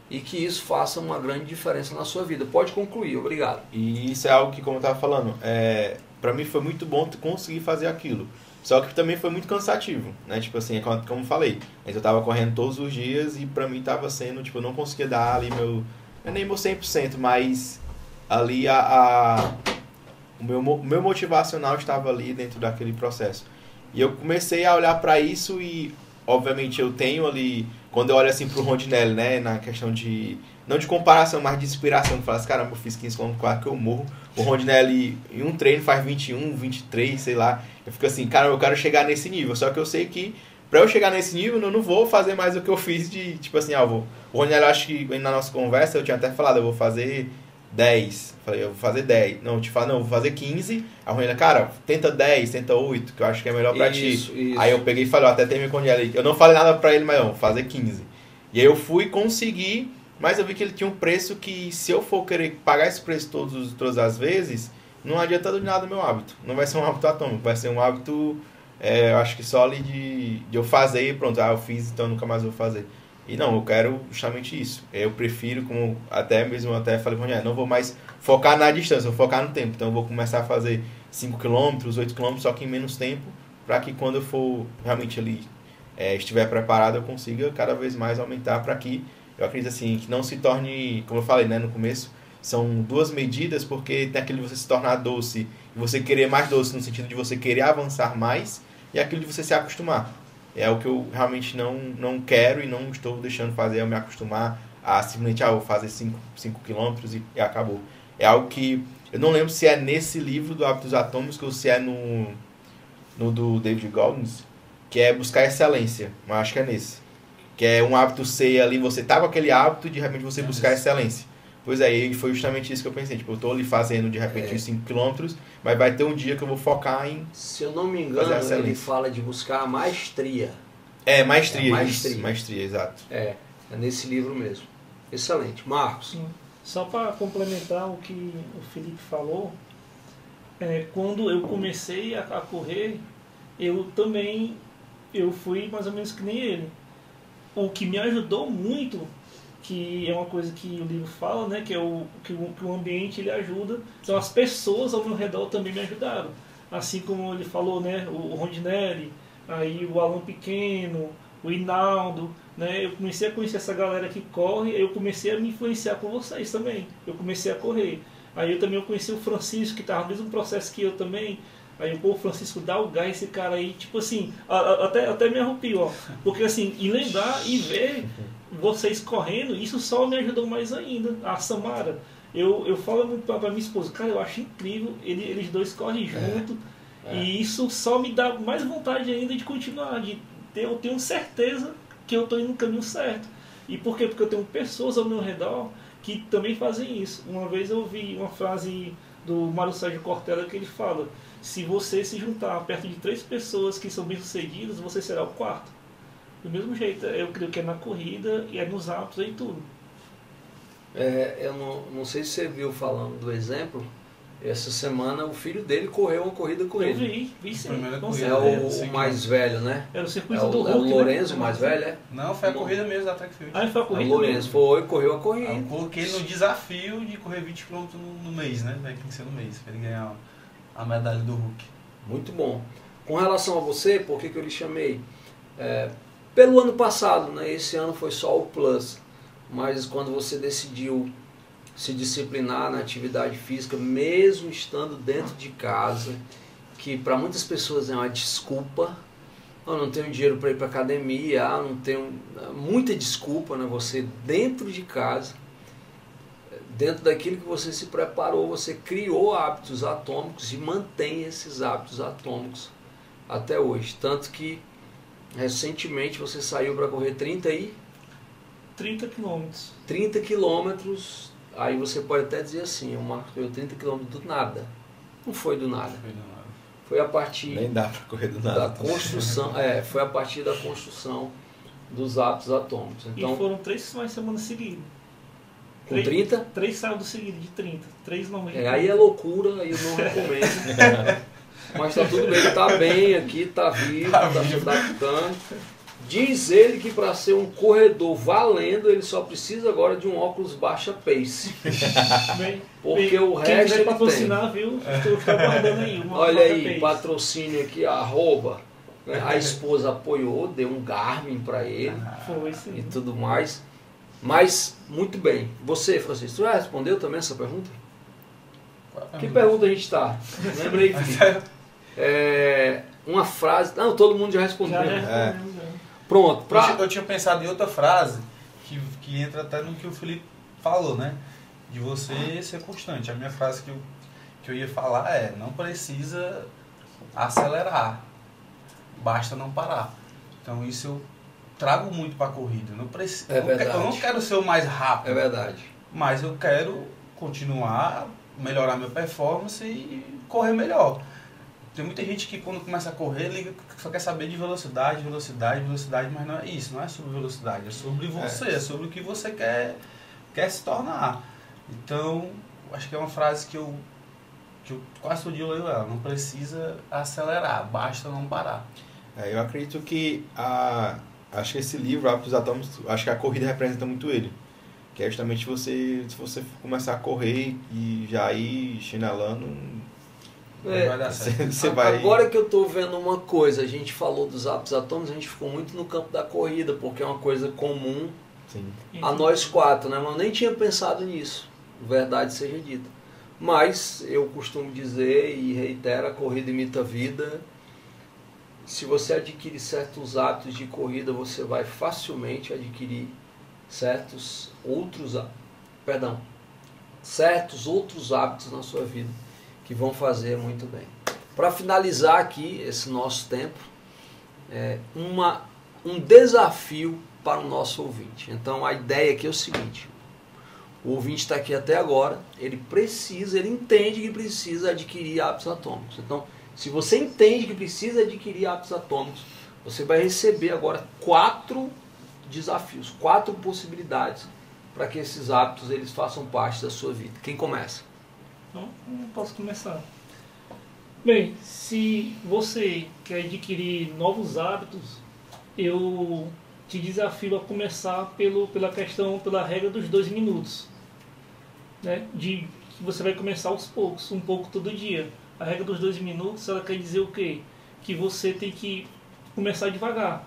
e que isso faça uma grande diferença na sua vida. Pode concluir, obrigado. E isso é algo que, como eu estava falando, para mim foi muito bom conseguir fazer aquilo. Só que também foi muito cansativo, né? Tipo assim, como eu falei, mas eu estava correndo todos os dias e para mim estava sendo, tipo, eu não conseguia dar ali nem meu 100%, mas ali o meu motivacional estava ali dentro daquele processo. E eu comecei a olhar para isso e, obviamente, eu tenho ali... Quando eu olho assim pro Rondinelli, né, na questão de, não de comparação, mas de inspiração, que fala assim, caramba, eu fiz 15 km, claro que eu morro. O Rondinelli em um treino faz 21, 23, sei lá. Eu fico assim, cara, eu quero chegar nesse nível. Só que eu sei que pra eu chegar nesse nível, eu não vou fazer mais o que eu fiz de, tipo assim, o Rondinelli, eu acho que na nossa conversa eu tinha até falado, eu vou fazer 10. Falei, eu vou fazer 10. Não, eu te falo, não, eu vou fazer 15. A Rondinelli, cara, tenta 10, tenta 8, que eu acho que é melhor pra ti. Isso. Aí eu peguei e falei, até terminei com ele. Eu não falei nada pra ele, mas não, vou fazer 15. E aí eu fui conseguir, mas eu vi que ele tinha um preço que, se eu for querer pagar esse preço todas as vezes, não adianta de nada o meu hábito. Não vai ser um hábito atômico, vai ser um hábito, eu acho que só ali de eu fazer e pronto, eu fiz, então nunca mais vou fazer. E não, eu quero justamente isso. Eu prefiro, como até falei com ele, não vou mais focar na distância, vou focar no tempo. Então eu vou começar a fazer 5 km, 8 km, só que em menos tempo, para que quando eu for realmente ali, estiver preparado, eu consiga cada vez mais aumentar, para que eu acredito assim, que não se torne, como eu falei, né, no começo, são duas medidas, porque tem aquele de você se tornar doce e você querer mais doce, no sentido de você querer avançar mais, e aquilo de você se acostumar. É o que eu realmente não quero e não estou deixando fazer, eu me acostumar a simplesmente, vou fazer 5 quilômetros e acabou. É algo que, eu não lembro se é nesse livro do Hábitos Atômicos ou se é no do David Goggins, que é buscar excelência, mas acho que é nesse. Que é um hábito ser ali, você tá com aquele hábito de repente você buscar excelência. Pois é, e foi justamente isso que eu pensei. Tipo, eu tô ali fazendo de repente uns 5 km, mas vai ter um dia que eu vou focar em... Se eu não me engano, ele fala de buscar a maestria. Maestria. Maestria. Isso, maestria, exato. É nesse livro mesmo. Excelente. Marcos. Sim. Só para complementar o que o Felipe falou, quando eu comecei a correr, eu fui mais ou menos que nem ele. O que me ajudou muito, que é uma coisa que o livro fala, né, que é que o ambiente ele ajuda. Então as pessoas ao meu redor também me ajudaram. Assim como ele falou, né, o Rondinelli, aí o Alan Pequeno, o Hinaldo, né, eu comecei a conhecer essa galera que corre, eu comecei a me influenciar com vocês também. Eu comecei a correr. Aí eu conheci o Francisco, que estava no mesmo processo que eu também. Aí o Francisco dá o gás, esse cara aí, tipo assim, até me arrepio, ó. Porque assim, e lembrar e ver vocês correndo, isso só me ajudou mais ainda. A Samara, eu falo pra minha esposa, cara, eu acho incrível, eles dois correm junto, e isso só me dá mais vontade ainda de continuar, eu tenho certeza que eu estou indo no caminho certo. E por quê? Porque eu tenho pessoas ao meu redor que também fazem isso. Uma vez eu ouvi uma frase do Mário Sérgio Cortella que ele fala: se você se juntar perto de 3 pessoas que são bem-sucedidas, você será o 4º. Do mesmo jeito, eu creio que é na corrida e é nos hábitos e tudo. Eu não sei se você viu falando do exemplo. Essa semana o filho dele correu uma corrida com Eu ele. vi sim. É o mais velho, né? Era o circuito do Hulk, É o Lourenço, né? o mais velho, é? Não, foi a corrida mesmo da Track Field. Ah, foi a O corrida Lourenço correu a corrida. Eu coloquei no desafio de correr 20 km no mês, né? Tem que ser no mês, pra ele ganhar a medalha do Hulk. Muito bom. Com relação a você, por que eu lhe chamei? Pelo ano passado, né? Esse ano foi só o Plus. Mas quando você decidiu se disciplinar na atividade física, mesmo estando dentro de casa, que para muitas pessoas é uma desculpa. Eu não tenho dinheiro para ir para academia, não tenho muita desculpa, né? Você dentro de casa, dentro daquilo que você se preparou, você criou hábitos atômicos e mantém esses hábitos atômicos até hoje. Tanto que recentemente você saiu para correr 30 quilômetros. 30 quilômetros. Aí você pode até dizer assim, o Marcos correu 30 km do nada. Não foi do nada. Foi a partir Nem dá pra correr do nada. da construção, foi a partir da construção dos hábitos atômicos. Então, E foram 3 finais de semana seguidos. com 30? 3 sábados seguidos de 30. 3 normalmente. Aí é loucura, aí eu não recomendo. Mas tá tudo bem, ele tá bem aqui, tá vivo, tá se adaptando. Diz ele que para ser um corredor valendo, ele só precisa agora de um óculos baixa pace. Porque o quem resto quiser ele patrocinar, viu? Estou guardando aí. Olha aí, patrocínio aqui, @. A esposa apoiou, deu um Garmin para ele Foi, sim. e tudo mais. Mas, muito bem. Você, Francisco, já respondeu também essa pergunta? Que pergunta a gente está? Lembrei, Felipe. Uma frase... Não, todo mundo já respondeu. Pronto. Eu tinha pensado em outra frase que entra até no que o Felipe falou, né? De você ser constante. A minha frase que eu ia falar é: não precisa acelerar, basta não parar. Então isso eu trago muito para a corrida. Eu não quero ser o mais rápido. É verdade. Mas eu quero continuar, melhorar minha performance e correr melhor. Tem muita gente que quando começa a correr só quer saber de velocidade, mas não é isso, não é sobre velocidade, é sobre você, é sobre o que você quer se tornar. Então, acho que é uma frase que eu quase todo dia eu leio ela: não precisa acelerar, basta não parar. Eu acredito que acho que esse livro, Hábitos Atômicos, acho que a corrida representa muito ele. Que é justamente se você começar a correr e já ir chinelando, vai dar certo. Você vai... Agora que eu estou vendo uma coisa, a gente falou dos hábitos atômicos, a gente ficou muito no campo da corrida, porque é uma coisa comum a nós 4, né? Mas eu nem tinha pensado nisso, verdade seja dita. Mas eu costumo dizer e reitero: a corrida imita a vida. Se você adquirir certos hábitos de corrida, você vai facilmente adquirir certos outros hábitos na sua vida que vão fazer muito bem. Para finalizar aqui esse nosso tempo, um desafio para o nosso ouvinte. Então a ideia aqui é o seguinte: o ouvinte está aqui até agora, ele entende que precisa adquirir hábitos atômicos. Então, se você entende que precisa adquirir hábitos atômicos, Você vai receber agora 4 desafios, 4 possibilidades para que esses hábitos eles façam parte da sua vida. Quem começa? Então, eu posso começar. Bem, se você quer adquirir novos hábitos, eu te desafio a começar pela regra dos 2 minutos. Né? Que você vai começar aos poucos, um pouco todo dia. A regra dos 2 minutos, ela quer dizer o quê? Que você tem que começar devagar.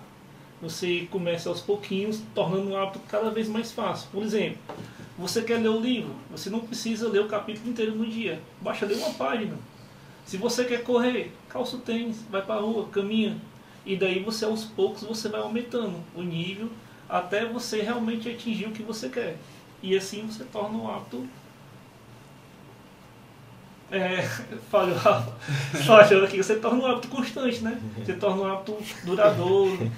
Você começa aos pouquinhos, tornando um hábito cada vez mais fácil. Por exemplo, você quer ler o livro, você não precisa ler o capítulo inteiro no dia. Basta ler uma página. Se você quer correr, calça o tênis, vai para a rua, caminha. E daí você aos poucos você vai aumentando o nível até você realmente atingir o que você quer. E assim você torna um hábito... falhou aqui, você torna um hábito constante, né? Você torna um hábito duradouro.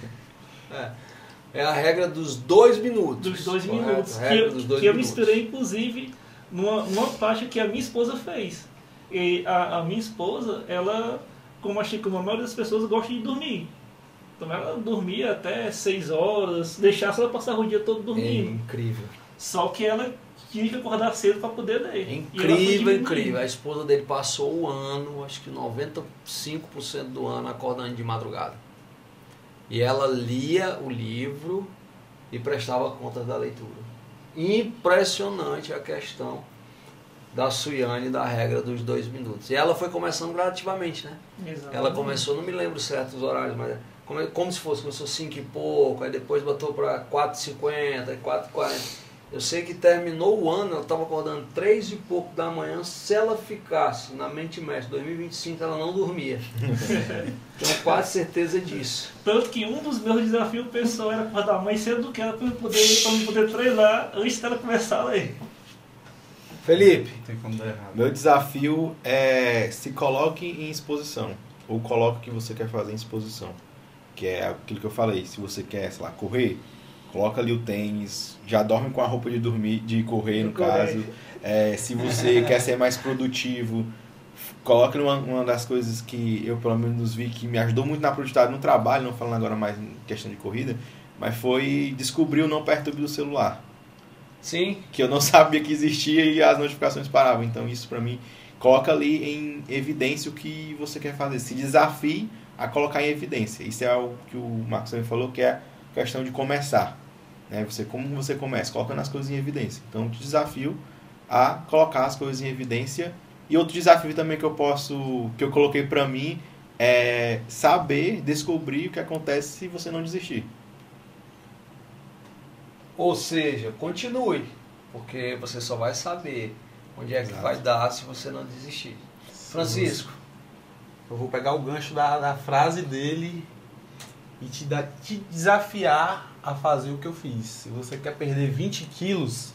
É a regra dos 2 minutos. Dos 2 correto? minutos. Que eu me inspirei, inclusive, numa faixa que a minha esposa fez. E a minha esposa, ela, como acho que a maioria das pessoas, gosta de dormir. Então ela dormia até 6 horas, deixasse ela passar o dia todo dormindo. É incrível. Só que ela tinha que acordar cedo para poder ler. É incrível, incrível. A esposa dele passou o ano, acho que 95% do ano, acordando de madrugada. E ela lia o livro e prestava conta da leitura. Impressionante a questão da Suiane, da regra dos 2 minutos. E ela foi começando gradativamente, né? Exatamente. Ela começou, não me lembro certos horários, mas como se fosse, começou 5 e pouco, aí depois botou para 4h50, aí 4h40. Eu sei que terminou o ano, ela estava acordando 3 e pouco da manhã. Se ela ficasse na Mente Mestre 2025, ela não dormia. Tenho quase certeza disso. Tanto que um dos meus desafios pessoal era acordar mais cedo do que ela para eu poder treinar antes dela começar a ler. Felipe, Não tem como dar errado. Meu desafio é se coloque em exposição. Ou coloque o que você quer fazer em exposição. Que é aquilo que eu falei. Se você quer, sei lá, correr, coloca ali o tênis, já dorme com a roupa de dormir, de correr, no caso. Se você quer ser mais produtivo, coloque uma das coisas que eu pelo menos vi que me ajudou muito na produtividade no trabalho, não falando agora mais em questão de corrida, mas foi descobrir o não perturbe do celular. sim, Que eu não sabia que existia e as notificações paravam. Então isso pra mim, coloca ali em evidência o que você quer fazer. Se desafie a colocar em evidência. Isso é o que o Marcos também falou, que é a questão de começar. Né? Como você começa? Colocando as coisas em evidência. Então, eu te desafio a colocar as coisas em evidência. E outro desafio também que eu coloquei pra mim é saber, descobrir o que acontece se você não desistir. ou seja, continue, porque você só vai saber onde é que vai dar se você não desistir. Francisco, Eu vou pegar o gancho da frase dele e te desafiar a fazer o que eu fiz. Se você quer perder 20 quilos,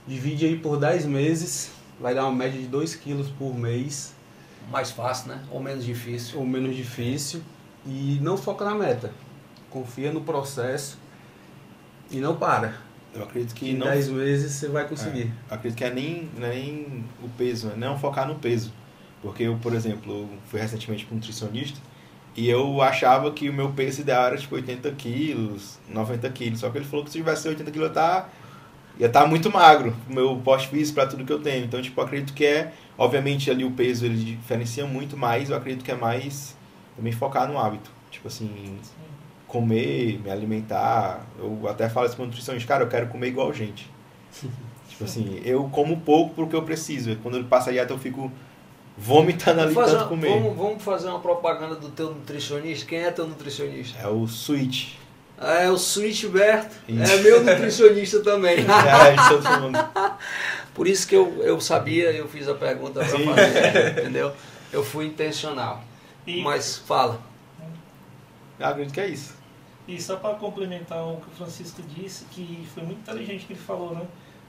divide aí por 10 meses, vai dar uma média de 2 quilos por mês. mais fácil, né? Ou menos difícil. Ou menos difícil. E não foca na meta. Confia no processo e não para. Eu acredito que Em não... 10 meses você vai conseguir. Eu acredito que nem o peso, né? Não focar no peso. Porque eu, por exemplo, eu fui recentemente para um nutricionista e eu achava que o meu peso ideal era tipo 80 quilos, 90 quilos. Só que ele falou que se tivesse 80 quilos ia estar muito magro, o meu porte físico para tudo que eu tenho. Então, tipo, eu acredito que obviamente ali o peso ele diferencia muito, mas eu acredito que é mais também focar no hábito. Tipo assim, comer, me alimentar. Eu até falo assim para o nutricionista, cara, eu quero comer igual gente. Tipo assim, eu como pouco porque eu preciso. Quando ele passa a dieta eu fico vomitando ali tanto comer. Vamos fazer uma propaganda do teu nutricionista. Quem é teu nutricionista? É o Switch. É o Switch Berto. Isso. É meu nutricionista também. De todo mundo. Por isso que eu sabia, eu fiz a pergunta para fazer, entendeu? Eu fui intencional. Mas fala. Eu acredito que é isso. E só para complementar o que o Francisco disse, que foi muito inteligente que ele falou, né?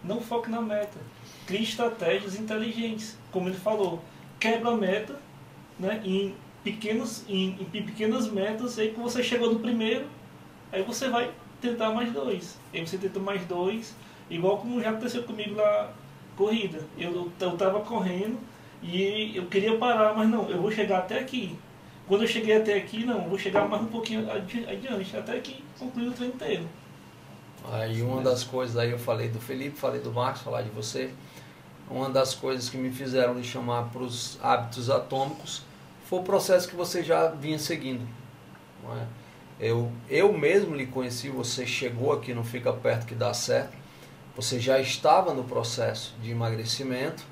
Não foque na meta. Crie estratégias inteligentes. Como ele falou, quebra a meta, né? em pequenas metas. Aí que você chegou no primeiro, aí você vai tentar mais 2. Aí você tenta mais 2, igual como já aconteceu comigo na corrida. Eu estava correndo e eu queria parar, mas não, eu vou chegar até aqui. Quando eu cheguei até aqui, não, vou chegar mais um pouquinho adiante, até que concluí o treino inteiro. Aí uma das coisas, aí eu falei do Felipe, falei do Marcos, falar de você. Uma das coisas que me fizeram lhe chamar para os hábitos atômicos foi o processo que você já vinha seguindo. Não é? Eu mesmo lhe conheci, você chegou aqui, não fica perto que dá certo. Você já estava no processo de emagrecimento,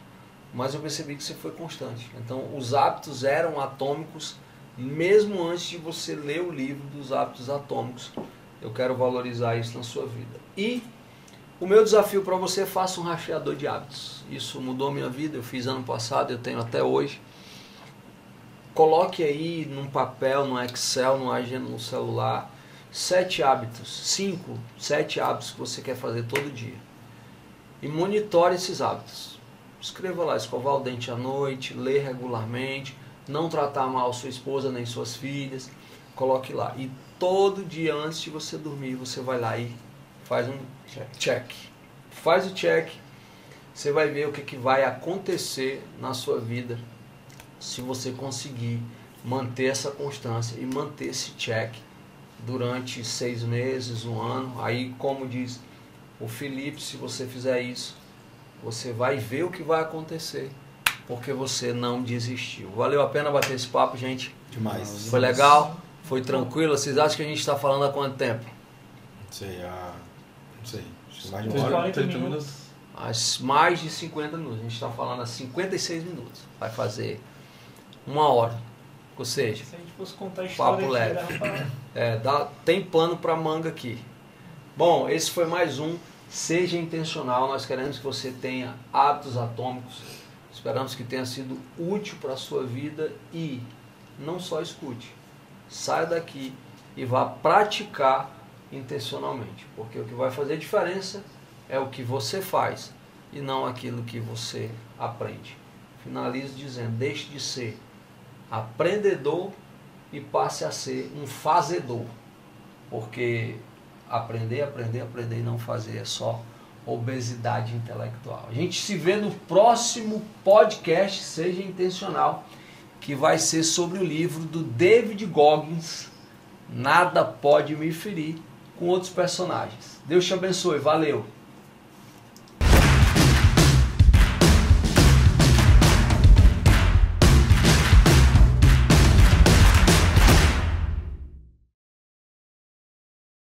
mas eu percebi que você foi constante. Então os hábitos eram atômicos mesmo antes de você ler o livro dos hábitos atômicos. Eu quero valorizar isso na sua vida. E o meu desafio para você é: faça um rastreador de hábitos. Isso mudou minha vida, eu fiz ano passado, eu tenho até hoje. Coloque aí num papel, no Excel, no agenda, no celular, 7 hábitos, 7 hábitos que você quer fazer todo dia. E monitore esses hábitos. Escreva lá: escovar o dente à noite, ler regularmente, não tratar mal sua esposa nem suas filhas. Coloque lá. E todo dia antes de você dormir, você vai lá e faz um check. Faz o check. Você vai ver o que vai acontecer na sua vida se você conseguir manter essa constância e manter esse check durante 6 meses, 1 ano. Aí, como diz o Felipe, se você fizer isso, você vai ver o que vai acontecer, porque você não desistiu. Valeu a pena bater esse papo, gente? Demais. Foi legal? Foi tranquilo? Vocês acham que a gente está falando há quanto tempo? Não sei, acho que mais de Uns uma hora. 40 minutos. Mais de 50 minutos. A gente está falando há 56 minutos. Vai fazer 1 hora. Ou seja, Se a gente fosse contar a história papo aqui, leve. dava pra... Tem pano para manga aqui. Bom, esse foi mais um Seja Intencional. Nós queremos que você tenha hábitos atômicos. Esperamos que tenha sido útil para a sua vida e não só escute. Saia daqui e vá praticar intencionalmente. Porque o que vai fazer diferença é o que você faz e não aquilo que você aprende. Finalizo dizendo: deixe de ser aprendedor e passe a ser um fazedor. Porque aprender e não fazer é só obesidade intelectual. A gente se vê no próximo podcast Seja Intencional, que vai ser sobre o livro do David Goggins, Nada Pode Me Ferir, com outros personagens. Deus te abençoe, valeu!